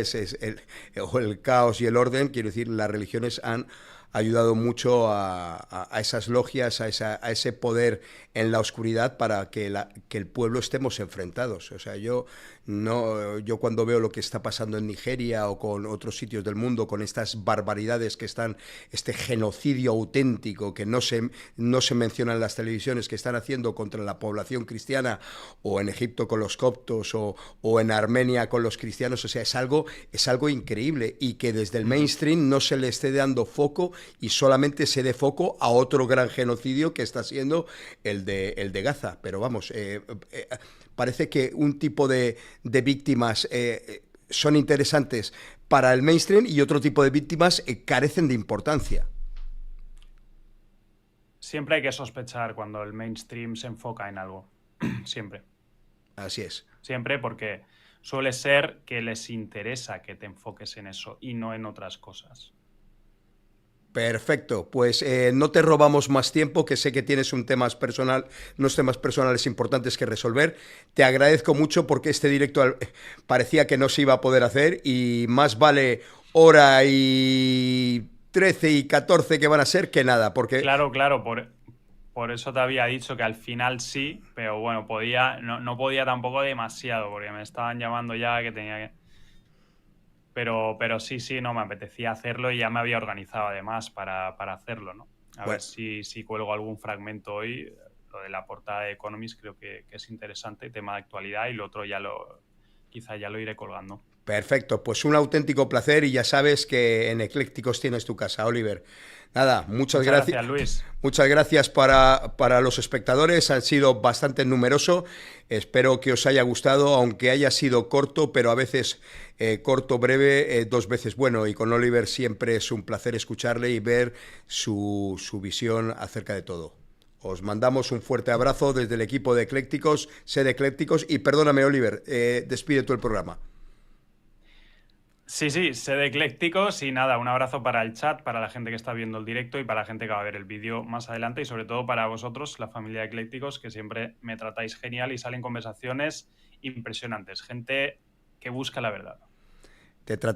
o el caos y el orden, quiero decir, las religiones han ayudado mucho a esas logias, a ese poder en la oscuridad para que el pueblo estemos enfrentados. O sea, yo cuando veo lo que está pasando en Nigeria o con otros sitios del mundo, con estas barbaridades que están, este genocidio auténtico que no se menciona en las televisiones, que están haciendo contra la población cristiana, o en Egipto con los coptos, o en Armenia con los cristianos, o sea, es algo increíble, y que desde el mainstream no se le esté dando foco y solamente se dé foco a otro gran genocidio que está siendo el de Gaza. Pero vamos, parece que un tipo de víctimas son interesantes para el mainstream y otro tipo de víctimas carecen de importancia. Siempre hay que sospechar cuando el mainstream se enfoca en algo. Siempre. Así es. Siempre, porque suele ser que les interesa que te enfoques en eso y no en otras cosas. Perfecto, pues no te robamos más tiempo, que sé que tienes unos temas personales importantes que resolver. Te agradezco mucho porque este directo parecía que no se iba a poder hacer, y más vale hora y 13 y 14 que van a ser que nada, porque... Claro, por eso te había dicho que al final sí, pero bueno, no podía tampoco demasiado, porque me estaban llamando ya que tenía que... Pero sí, no, me apetecía hacerlo y ya me había organizado además para hacerlo, ¿no? A ver si cuelgo algún fragmento hoy. Lo de la portada de Economist creo que es interesante, tema de actualidad, y lo otro quizá ya lo iré colgando. Perfecto, pues un auténtico placer y ya sabes que en Eclécticos tienes tu casa, Oliver. Nada, muchas gracias, Luis. Muchas gracias para los espectadores, han sido bastante numerosos. Espero que os haya gustado, aunque haya sido corto, pero a veces corto, breve, 2 veces bueno. Y con Oliver siempre es un placer escucharle y ver su visión acerca de todo. Os mandamos un fuerte abrazo desde el equipo de Eclécticos, sed Eclécticos. Y perdóname, Oliver, despide tú el programa. Sí, sed eclécticos y nada, un abrazo para el chat, para la gente que está viendo el directo y para la gente que va a ver el vídeo más adelante y sobre todo para vosotros, la familia de Eclécticos, que siempre me tratáis genial y salen conversaciones impresionantes, gente que busca la verdad. Te